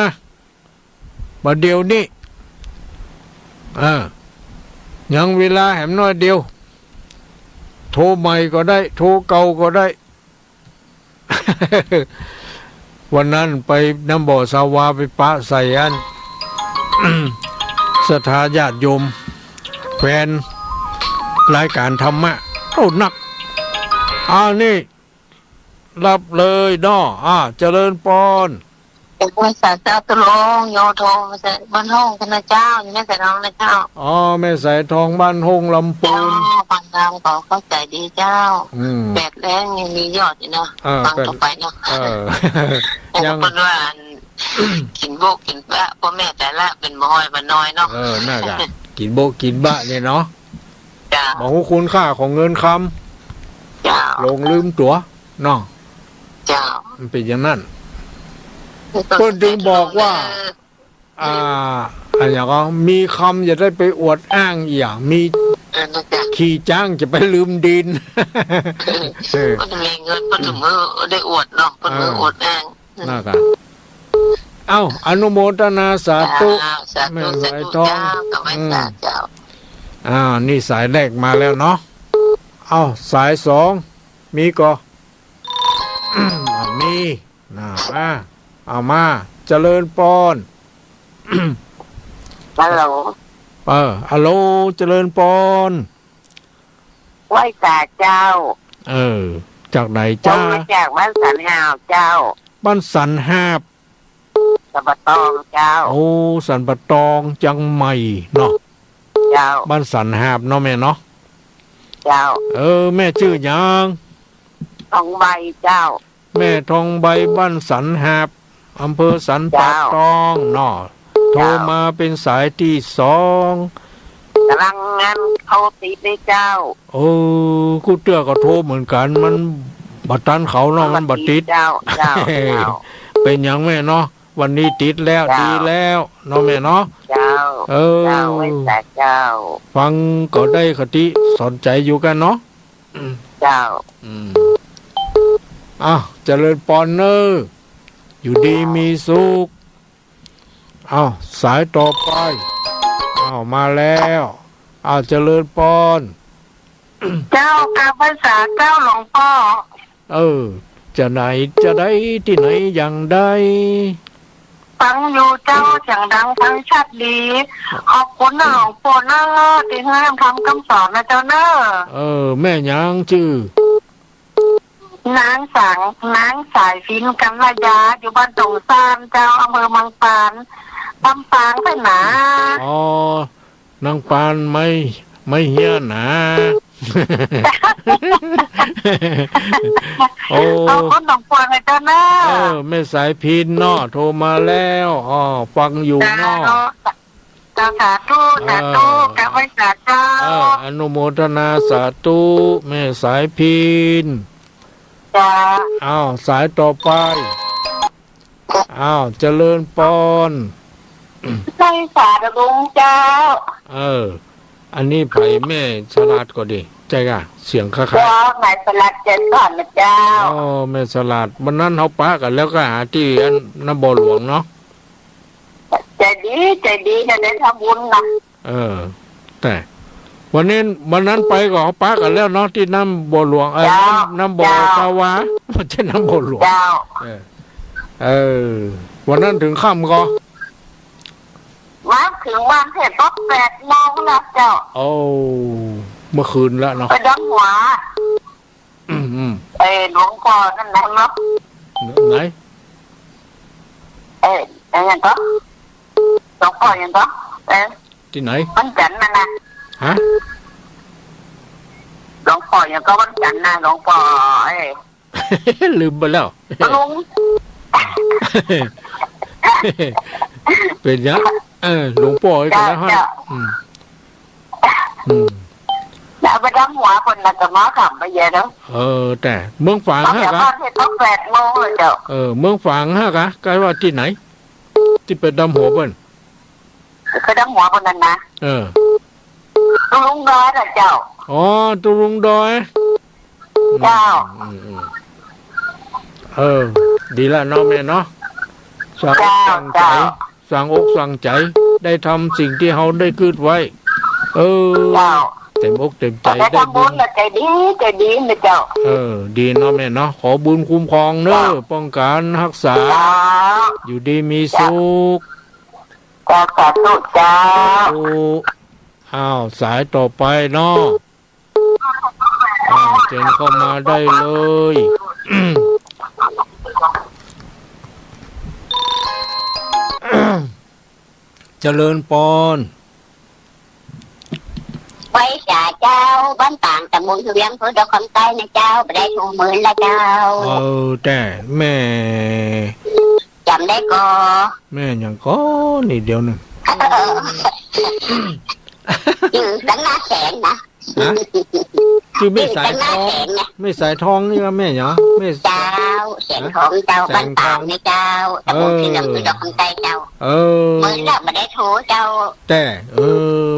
บัดเดี๋ยวนี้ยังเวลาแหมน้อยเดียวโทรใหม่ก็ได้โทรเก่าก็ได้ วันนั้นไปน้ำบ่อสาวาไปปะใส่อัน สถาญาติโยมแฟนรายการธรรมะเอานักนี่รับเลยเนาะเจริญปอนเป็นภาษาเจ้าตะลงโยโทมาใส่บ้านห้องพระเจ้าอยู่แม่ใส่น้องนะเจ้าแม่สายทองบ้านห้องลำปูนฟังงามขอเข้าใจดีเจ้าแปดแรงยังมียอดอยู่นะฟังต่อไปเนาะยังเป็นว่ากินโบกกินบะพ่อแม่แต่ละเป็นบ่อยบ่น้อยเนาะน่าจะกินโบกกินบะเนี่ยเนาะบอกว่าคุณค่าของเงินคำลงลืมตัวเนาะมันเป็นอย่างนั้นเพิ่นจึงบอกว่าอย่างก็มีคำจะได้ไปอวดอ้างอย่างมีขี่จ้างจะไปลืมดินก็จะมีเงินก็ถึงมือได้อวดเนาะคนมืออวดอ้าง น่ากันเอ้าอนุโมทนาสาธุแม่สายทองนี่สายแรกมาแล้วเนาะเอ้าสายสองมีก็มีมาเอามาเจริญปอนฮัลโหลฮัลโหลเจริญปอนไหว้จ่าเจ้าจากไหนจ้าจากบ้านสันหาบเจ้าบ้านสันหาบสันปะตองเจ้าโอ้สันปะตองจังใหม่เนาะเจ้าบ้านสันหาบเนาะแม่เนาะเจ้าแม่ชื่อหยังทองใบเจ้าแม่ทองใบบ้านสันหาบอำเภอสันปะตองเนาะโทรมาเป็นสายที่สองกำลังงานเขาติดในเจ้ากูเตื้อก็โทรเหมือนกันมันบัดตันเขาเนาะมันบัดติดเจ้าเป็นอย่างแม่เนาะวันนี้ติดแล้วดีแล้วเนาะแม่เนาะเจ้าไว้แต่เจ้าฟังก็ได้คติสนใจอยู่กันเนาะเจ้าเจริญปอนเนอร์อยู่ดีมีสุขสายต่อไปมาแล้วเจริญปอนเจ้ากับภาษาเจ้าหลวงพ่อจะไหนจะได้ที่ไหนอย่างใดฟังอยู่เจ้าเสียงดังฟังชัดดีขอบคุณนะหลวงพ่อนะที่ให้ทำคำสอนนะเจ้าเนอะแม่ยังชื่อนางสายฟินกันระยะอยู่บ้านตงซานเจ้าอำเภอเมืองปานลำปางไปหนานางปานไม่เฮี้ยนะเอาคนหนองปวนเลยเจ้าเนอะแม่สายพินเนาะโทรมาแล้วฟังอยู่เนาะสาธุกับไว้สาธุอนุโมทนาสาธุแม่สายพินสายต่อไปเจริญปอนใช่สาธุลุงเจ้าอันนี้ไผ่แม่ฉลาดก็ดีใจก่ะเสียงคล้ายๆแม่ฉลาดเจนก่อนนะเจ้าแม่ฉลาดวันนั้นเขาป้ากันแล้วก็หาที่น้ำบ่อหลวงเนาะใจดีจะได้ทำบุญนะแต่วันนั้นไปก็เขาป้ากันแล้วเนาะที่น้ำบ่อหลวงน้ำบ่อตาวาไม่ใช่น้ำบ่อหลวงวันนั้นถึงค่ำก็มาถึงวันเห็นรถ8 โมงแล้วเจ้าเมื่อคืนแล้วเนาะไปดังหัวหลวงพ่อนั่นนะเนาะไหนยังก็หลวงพ่อยังก็ที่ไหนวันจันทร์นะฮะหลวงพ่อยังก็วันจันทร์นะหลวงพ่อลืมไปแล้วลุงเป็นยังหลวงพ่อก็แล้วฮะแล้วไปดังหัวคนน่ะก็มาขับไปเยอะแล้วแต่เมืองฝางฮะกะเห็นรถ8 โมงเลยเจ้าเมืองฝางฮะกะใกล้ว่าที่ไหนที่ไปดำหัวเปิ้นไปดำหัวคนนั้นนะตุลุงดอยนะเจ้าตุลุงดอยเจ้าดีละเนาะแม่เนาะสั่งใจสั่งอกสั่งใจได้ทำสิ่งที่เขาได้คืดไว้เต็มอกเต็มใจได้บุญใจดีนะเจ้าดีเนาะแม่เนาะขอบุญคุ้มครองเนอะป้องกันรักษาอยู่ดีมีสุขสาธุเจ้าสายต่อไปเนาะเจนเข้ามาได้เลยเจริญปอนไว้จ่าเจ้าบ้านต่างตำบลเวียงเพื่อดอกคำใต้นะเจ้าไปได้ถูกหมื่นละเจ้าแต่แม่จำได้ก็แม่ยังก็นี่เดียวหนึ่งตั้งหน้าแสงนะคือไม่สายทองไม่สายทองนี่ก็แม่เหรอไม่เจ้าแสงทองเจ้าบ้านต่างนะเจ้าตำบลที่เวียงเพื่อดอกคำใต้เจ้าหมื่นละมาได้โถเจ้าแต่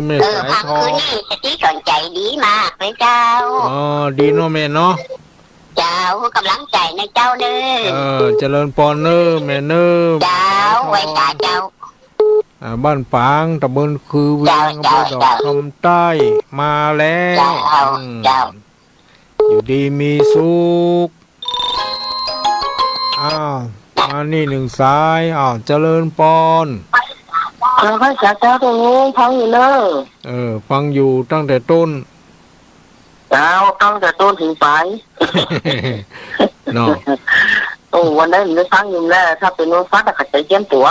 ไม่สายทองคืนนี้สติสนใจดีมากเลยเจ้าดีเนาะแม่เนาะ เจ้ากำลังใจในเจ้าเน้อเจริญพรเน้อแม่เน้อเจ้าไว้ตาเจ้าบ้านปางตำบลคือเวียงอำเภอดอกคำใต้มาแล้วอยู่ดีมีสุขมานี่หนึ่งสายเจริญพรแล้วก็จะเจ้าตรงนี้ฟังอยู่เนอะฟังอยู่ตั้งแต่ต้นเจ้าตั้งแต่ต้นถึงปลายเนาะวันนั้นไม่ฟังอยู่แล้วถ้าเป็นน้องฟ้าแต่ขัดใจเยี่ยมตัว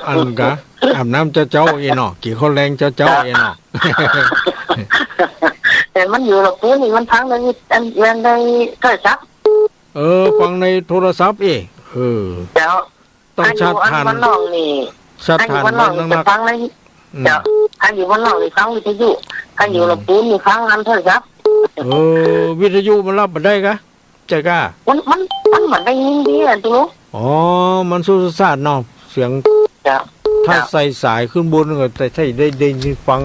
อันกะอาบน้ำเจ้าเองเนาะกี่คนแรงเจ้าเองเนาะแต่มันอยู่หลับพื้นนี่มันฟังในอันในโทรศัพท์ฟังในโทรศัพท์เองเจ้าต้องชัดทันวันนอกนี่ชัดทันวันนอกนี่ฟังในเจ้าถ้าอยู่วันนอกนี่ฟังวิทยุถ้าอยู่หลับพื้นนี่ฟังอันโทรศัพท์วิทยุมันรับมาได้กะใจกะมันเหมือนได้ยินดีอ่ะตัวมันสู้ซ่านเนาะเสียงถ้าใส่สายขึ้นบนก็ใส่ได้ฟัง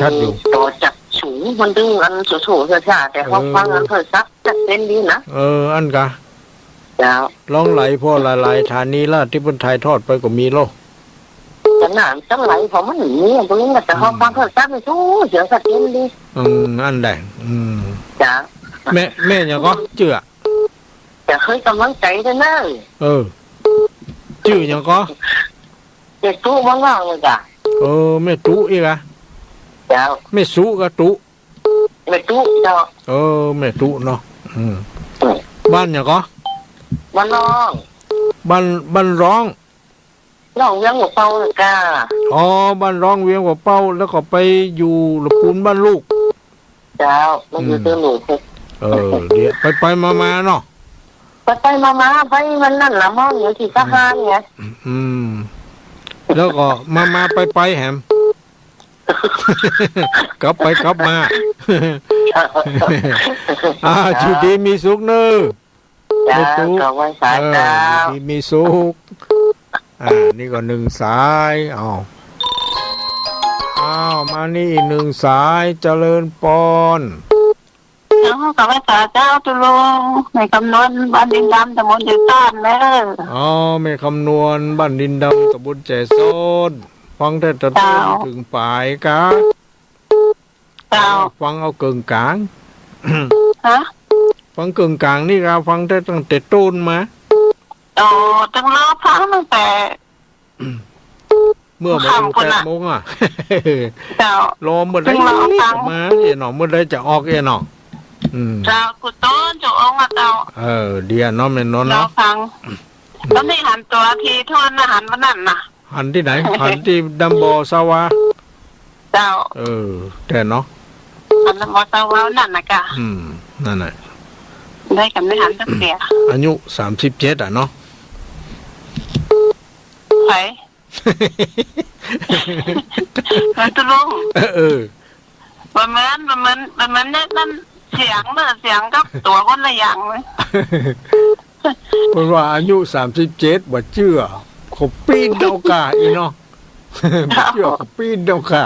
ชัดอยู่ต่อจากสูงมันดึงอันสูงๆช้าๆแต่เขาฟังอันโทรศัพท์จัดเป็นดีนะอันกะร้องไหลพ่อหลายๆฐานีล่ะที่บนไทยทอดไปก็มีโลขนาดจังไหลผมมันหนีตรงนี้แต่เขาฟังโทรศัพท์ไม่สู้เสียงสัดเจนดีอันแดงจ้าแม่ยังก็เจือจะเคยกำลังใจด้วยนะจื่อยังก็เด็กตู้ว่างๆเลยจ้ะแม่ตู้อีกอะจ้าแม่สู้กับตู้แม่ตู้เจ้าแม่ตู้เนาะบ้านยังก็บ้านร้องบ้านร้องเวียงหัวเป้าเลยจ้าบ้านร้องเวียงหัวเป้าแล้วก็ไปอยู่ละปูนบ้านลูกเจ้ามันอยู่ตัวหนูเดี๋ยวไปมาเนาะไปมาไปมันนั่นละม่อนอยู่ที่สะพานไงแล้วก็มาไปแหมกลับไปกลับมาจุดดีมีสุขเนอะจ้าก็ไว้สายจ้าดีมีสุขนี่ก็หนึ่งสายมานี่อีกหนึ่งสายเจริญพรแล้วกับพระสาเจ้าตุลงในคำนวณบ้านดินดำตำบลเจต้านเนอะไม่คำนวณบ้านดินดำตำบลเจส้นฟังแต่ต้นถึงปลายกะฟังเอาเกิงกลางฟังเกิงกลางนี่เราฟังได้ตั้งแต่ต้นมาตั้งรอบฟังตั้งแต่เมื่อมาถึง8 โมงรอเมื่อไรมาหนอเมื่อไรจะออกหนอเจ้ากุต้นจะออกมาเจ้าเดียน้องเป็นน้องเนาะฟังตอนนี้หันตัวทีทวนหันวันนั้นน่ะหันที่ไหนหันที่ดัมโบซาวาเจ้าแต่เนาะหันดัมโบซาวานั่นนะกะนั่นแหละได้กันไม่หันตั้งแต่อายุ37เนาะไปมันตุลุงประมาณนั่นเสียงกับตัวคนละอย่างเลยเพราะว่าอายุ37บ่เชื่อขบปีนเดากาอีเนาะเชื่อขบปีนเดากา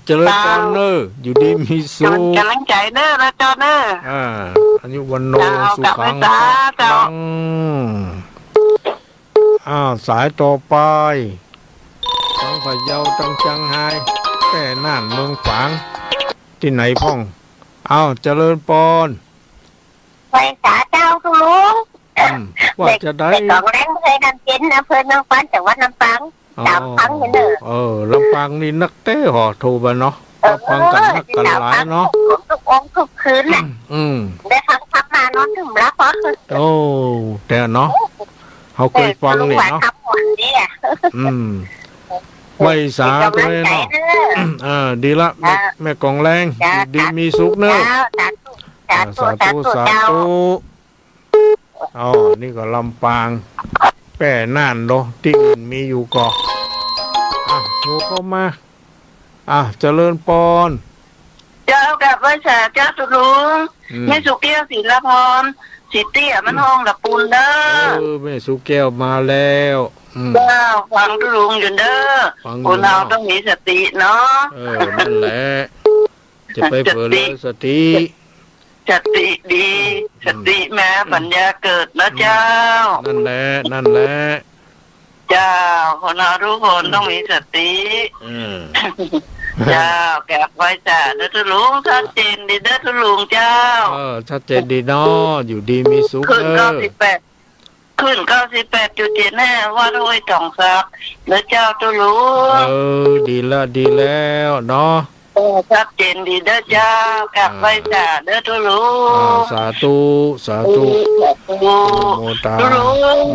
เจริญพรเนออยู่ดีมีสุขกำลังใจเนอแล้วเจ้าเนออายุวันโนสุขังสายต่อไปตั้งพะเยาตั้งจังไห้แต่น่านเมืองฝางที่ไหนพ่องเจริญพรไปสาเจ้าคุณลุงว่าจะได้สองแรงเคยนำเจนอำเภอน้ำฟันจังหวัดลำปางฟังเห็นเนอลำปางนี่นักเต้ห่อโทรไปเนาะฟังกันนักกันหลายเนาะทุกองทุกคืนน่ะได้ฟังทับมานอนถึงแล้วพอแต่เนาะเขาเคยฟังเนี่ยเนาะไว้สาด้วยเนาะดีละแม่กองแรงดีมีสุขเนอะสาธุนี่ก็ลำปางแป่น่านเนาะที่อื่นมีอยู่ก่อโทรเข้ามาเจริญพร เจ้ากับไว้สาเจ้าตุลุงแม่สุเกี้ยวศิลพรสิเตี้ยมันห้องละปูนเด้อแม่สุแก้วมาแล้วเจ้าฟังตุลุงอยู่เด้อคนเราต้องมีสติเนาะนั่นแหละ จะไปเผลอเลยสติสติดีสติแม้ปัญญาเกิดนะเจ้านั่นแหละนั่นแหละเจ้าคนเราทุกคนต้องมีสติเจ้าแก็บไว้จ้าเด้อทุลุงชัดเจนดีเด้อทุลุงเจ้าชัดเจนดีเนาะอยู่ดีมีสุขขึ้น98.75ว่าด้วยจ่องซักเด้อเจ้าทุลุงดีแล้วเนาะชัดเจนดีเด้อเจ้าแก็บไว้จ้าเด้อทุลุงสาธุโมตา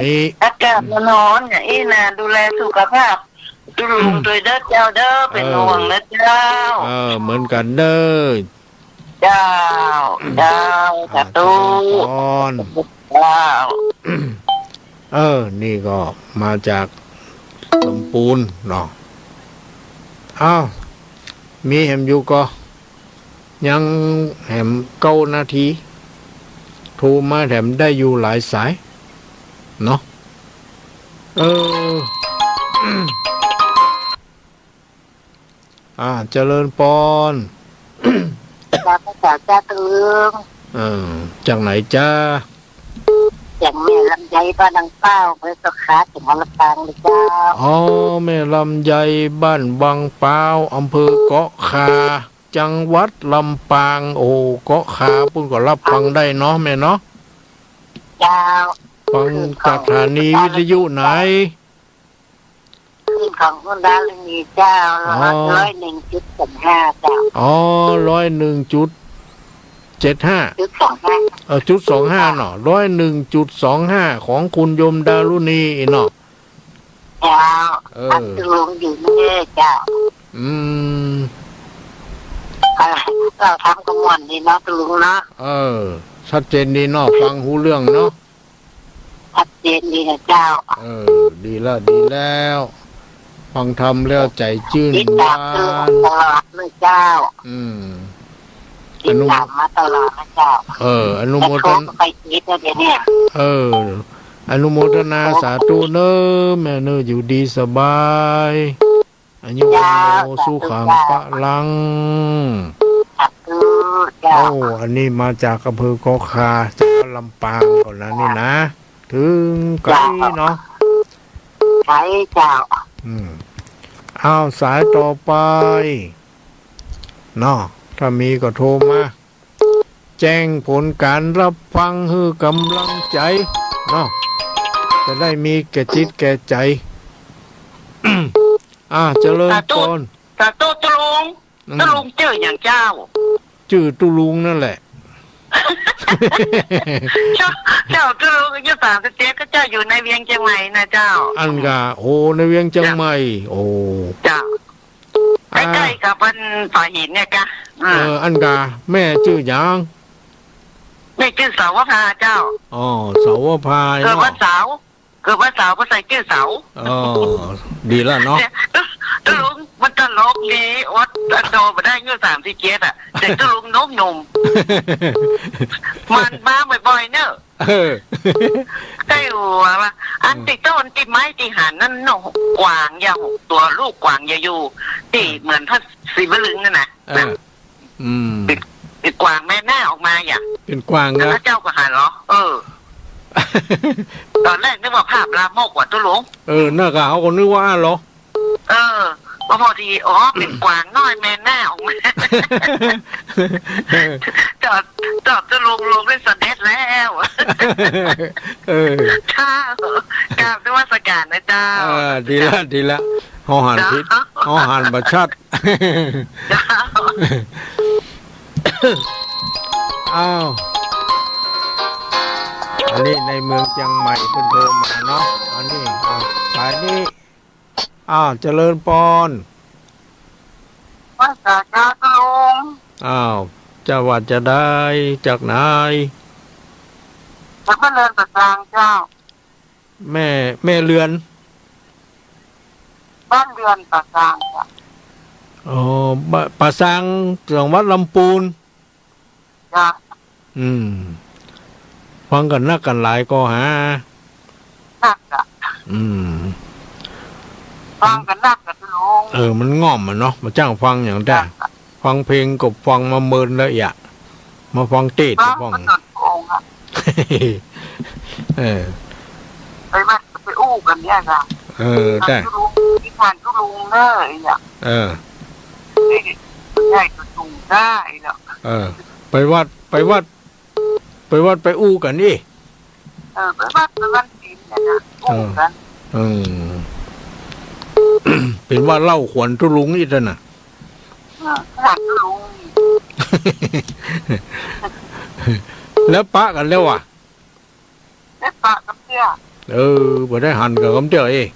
มีอากาศมันร้อนอย่างนี้นะดูแลสุขภาพทุลุงตัวเด้อเจ้าเด้อเป็นห่วงนะเจ้าเหมือนกันเด้อเจ้าสาธุเจ้านี่ก็มาจากลำปูนเนาะมีแหมอยู่ก็ยังแหม9 นาทีโทรมาแถมได้อยู่หลายสายเนาะเจริญปอนจ้าตึงจากไหนจ้าจากแม่ลำไยบ้านดังเป้าไปสาขาจังหวัดลำปางเลยจ้าแม่ลำไยบ้านบางเป้าอำเภอเกาะคาจังหวัดลำปางเกาะคาปุ่นก็รับฟังได้เนาะแม่เนาะจ้าฟังจากสถานีวิทยุไหนขึ้นของคุณดาลนีเจ้า101.25จ้า101.75จุด25เนาะ101.25ของคุณยมดารุณีเนาะเจ้าอันตุลุงอยู่นี่เจ้าเราทำกระมวลดีเนาะตุลุงเนาะชัดเจนดีเนาะฟังหูเรื่องเนาะชัดเจนดีนะเจ้าดีแล้วฟังทำแล้วใจชื่นบานตลอดเลยเจ้าติดตามมาตลอดนะเจ้าอนุโมทนาไปคิดแล้วเนี่ยอนุโมทนาสาธุเนอแม่เนออยู่ดีสบายอายุโมสุขังปะลังอันนี้มาจากอำเภอเกาะคาจังหวัดลำปางก่อนนะนี่นะถึงไกลเนาะไกลเจ้าสายต่อไปเนาะถ้ามีก็โทรมาแจ้งผลการรับฟังคือกำลังใจเนาะจะได้มีแก่จิตแก่ใจเจริญพรตาตุลุงชื่ออย่างเจ้าชื่อตุลุงนั่นแหละเจ้าตุลุงอายุ37ก็เจ้าอยู่ในเวียงเชียงใหม่นะเจ้าอันกะในเวียงเชียงใหม่เจ้าใกล้ๆกับบ้านฝ่ายหินเนี่ยกะอันกะแม่ชื่อหยังแม่ชื่อสาวภาเจ้าสาวภาเกิดวันเสาร์ก็ใส่ชื่อเสาดีแล้วเนาะตุลุงมันตลกดีวัดโตมาได้เงื่อ37อ่ะแต่ตุลุงนกหนุ่มมันมาบ่อยๆเนอะใช่หัวว่าอันติดต้นติดไม้ติดหันนั่นนกกวางยาวตัวลูกกวางยาอยู่ที่เหมือนพระศิวลึงนั่นนะติดกวางแม่หน้าออกมาอย่างเป็นกวางแล้วเจ้าก็หันเหรอตอนแรกนึกว่าภาพลามกกว่าตุลุงน่ากะเขาก็นึกว่าเหรอพอดีเป็นกวางน้อยแม่หน้าออกมาจอดจะลงได้สเด็จแล้วข้ากราบด้วยว่าสการนะเจ้าดีละห่อหันพิษห่อหันบัชัดอันนี้ในเมืองเชียงใหม่เพิ่นโทรมาเนาะอันนี้สายนี้เจริญปอนว่าสาขาตุลุงจะวัดจะได้จากไหนจากบ้านเรือนประสางเจ้าแม่เรือนบ้านเรือนประสางจ้ะประสางจังหวัดลำพูนจ้ะฟังกันนักกันหลายก็หานักอ่ะฟังกันนักกันลุงมันง่อมเนาะมาจ้างฟังอย่างได้ ฟังเพลงกับฟังมาเมินแล้วอย่ามาฟังเทศน์ฟัง เออ ไปมาไปอู้กันเนี่ยจ้ะแต่ที่ทานก็ลุงเนอะไอ้เนี่ยใหญ่ก็ลุงได้เนาะไปวัดไปอู้กันดิไปวัดจีนเนี่ยนะอู้กันเป็นว่าเล่าขวัญทุลุงอีกแล้วน่ะขวัญทุลุงแล้วปะกันแล้วอ่ะแล้วปะกับเตี้ยบ่ได้หันกับคำเตี้ยเอง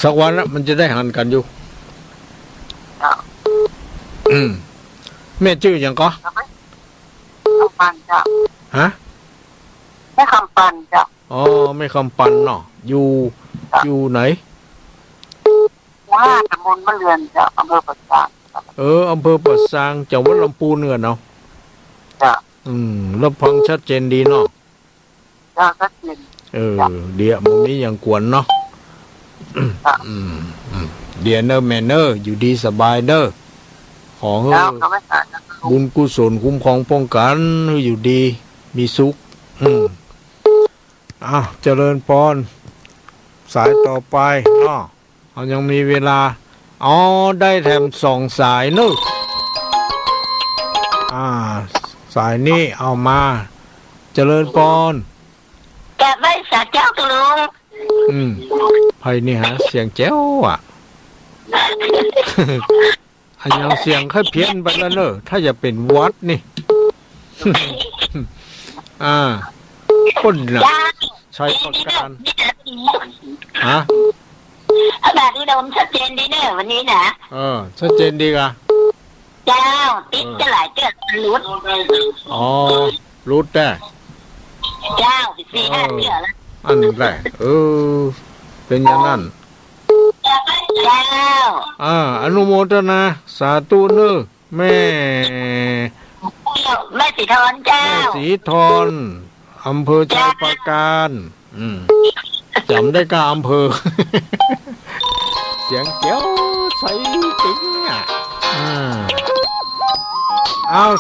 สักวันละมันจะได้หันกันอยู่แม่ชื่ออย่างก็คำปันจ้ะฮะไม่คำปันจ้ะไม่คำปันเนาะอยู่ไหนว่าตำบลมะเรือนจ้ะอำเภอปะซางอำเภอปะซางจังหวัดลำพูนเนาะจ้ะรับฟังชัดเจนดีเนาะจ้ะชัดเจนเดี๋ยวมุมนี้ยังกวนเนาะเดี๋ยวเนอร์แมนเนอร์อยู่ดีสบายเนอร์ขอให้บุญกุศลคุ้มครองป้องกันให้อยู่ดีมีสุขเจริญพรสายต่อไปเนาะเรายังมีเวลาได้แถม2 สายเนอะสายนี้เอามาเจริญพรแกไม่สักเจ้าตุลุงไพ่นี่ฮะเสียงแจ๋วอ่ะอันยังเสียงแค่เพี้ยนไปแล้วเนอะถ้าจะเป็นวัดนี่คนน่ะใช้ประการแบบนี้เราชัดเจนดีเนอะวันนี้นะชัดเจนดีกะเจ้าติ๊กจะหลายเจ้ารุดรุดแต่เจ้า4-5เจ้าแล้วอันแรกเป็นอย่างนั้นเจ้าอนุโมทนาสาธุเนอะแม่สีทอนเจ้าแม่สีทอนอำเภอชัยปราการจำได้ก็อำเภอเสียงเจ้าใสจริง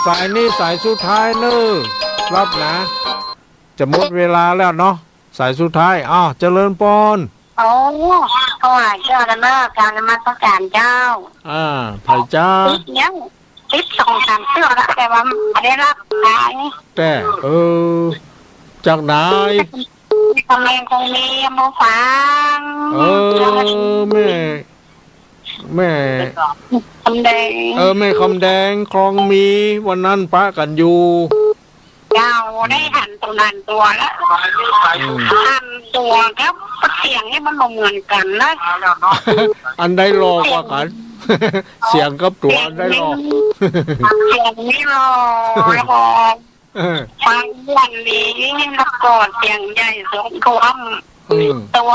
สายนี้สายสุดท้ายเนอะรับนะจะหมดเวลาแล้วเนาะสายสุดท้ายเจริญพรถวายเจ้าละเนาะการนมัสการเจ้าไผ่เจ้าติด2-3เสื้อละแต่ว่าไม่ได้รับสายแต่จากไหนคำแรงคงมีมาฟังแม่คำแดงแม่คำแดงคลองมีวันนั้นปะกันอยู่เจ้าได้หันตัวนั้นตัวแล้วหันตัวครับเสียงนี่มันเหมือนกันนะอันใดรอกว่ากันเสียงกับตัวอันใดรอเสียงนี่รอฟังวันนี้แล้วก่อนเสียงใหญ่สมควรตัว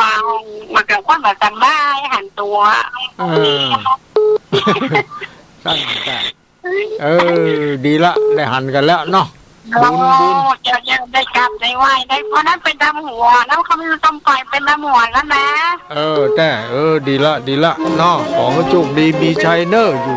มันกับความแบบสบายหันตัวสั้นแต่ดีละได้หันกันแล้วเนาะบุญจะได้กลับได้ไหวได้เพราะนั้นเป็นดำหัวแล้วเขาไม่ต้องปล่อยเป็นดำหัวแล้วนะแต่ดีละเนาะของกระจุกดีมีชัยเนอร์อยู่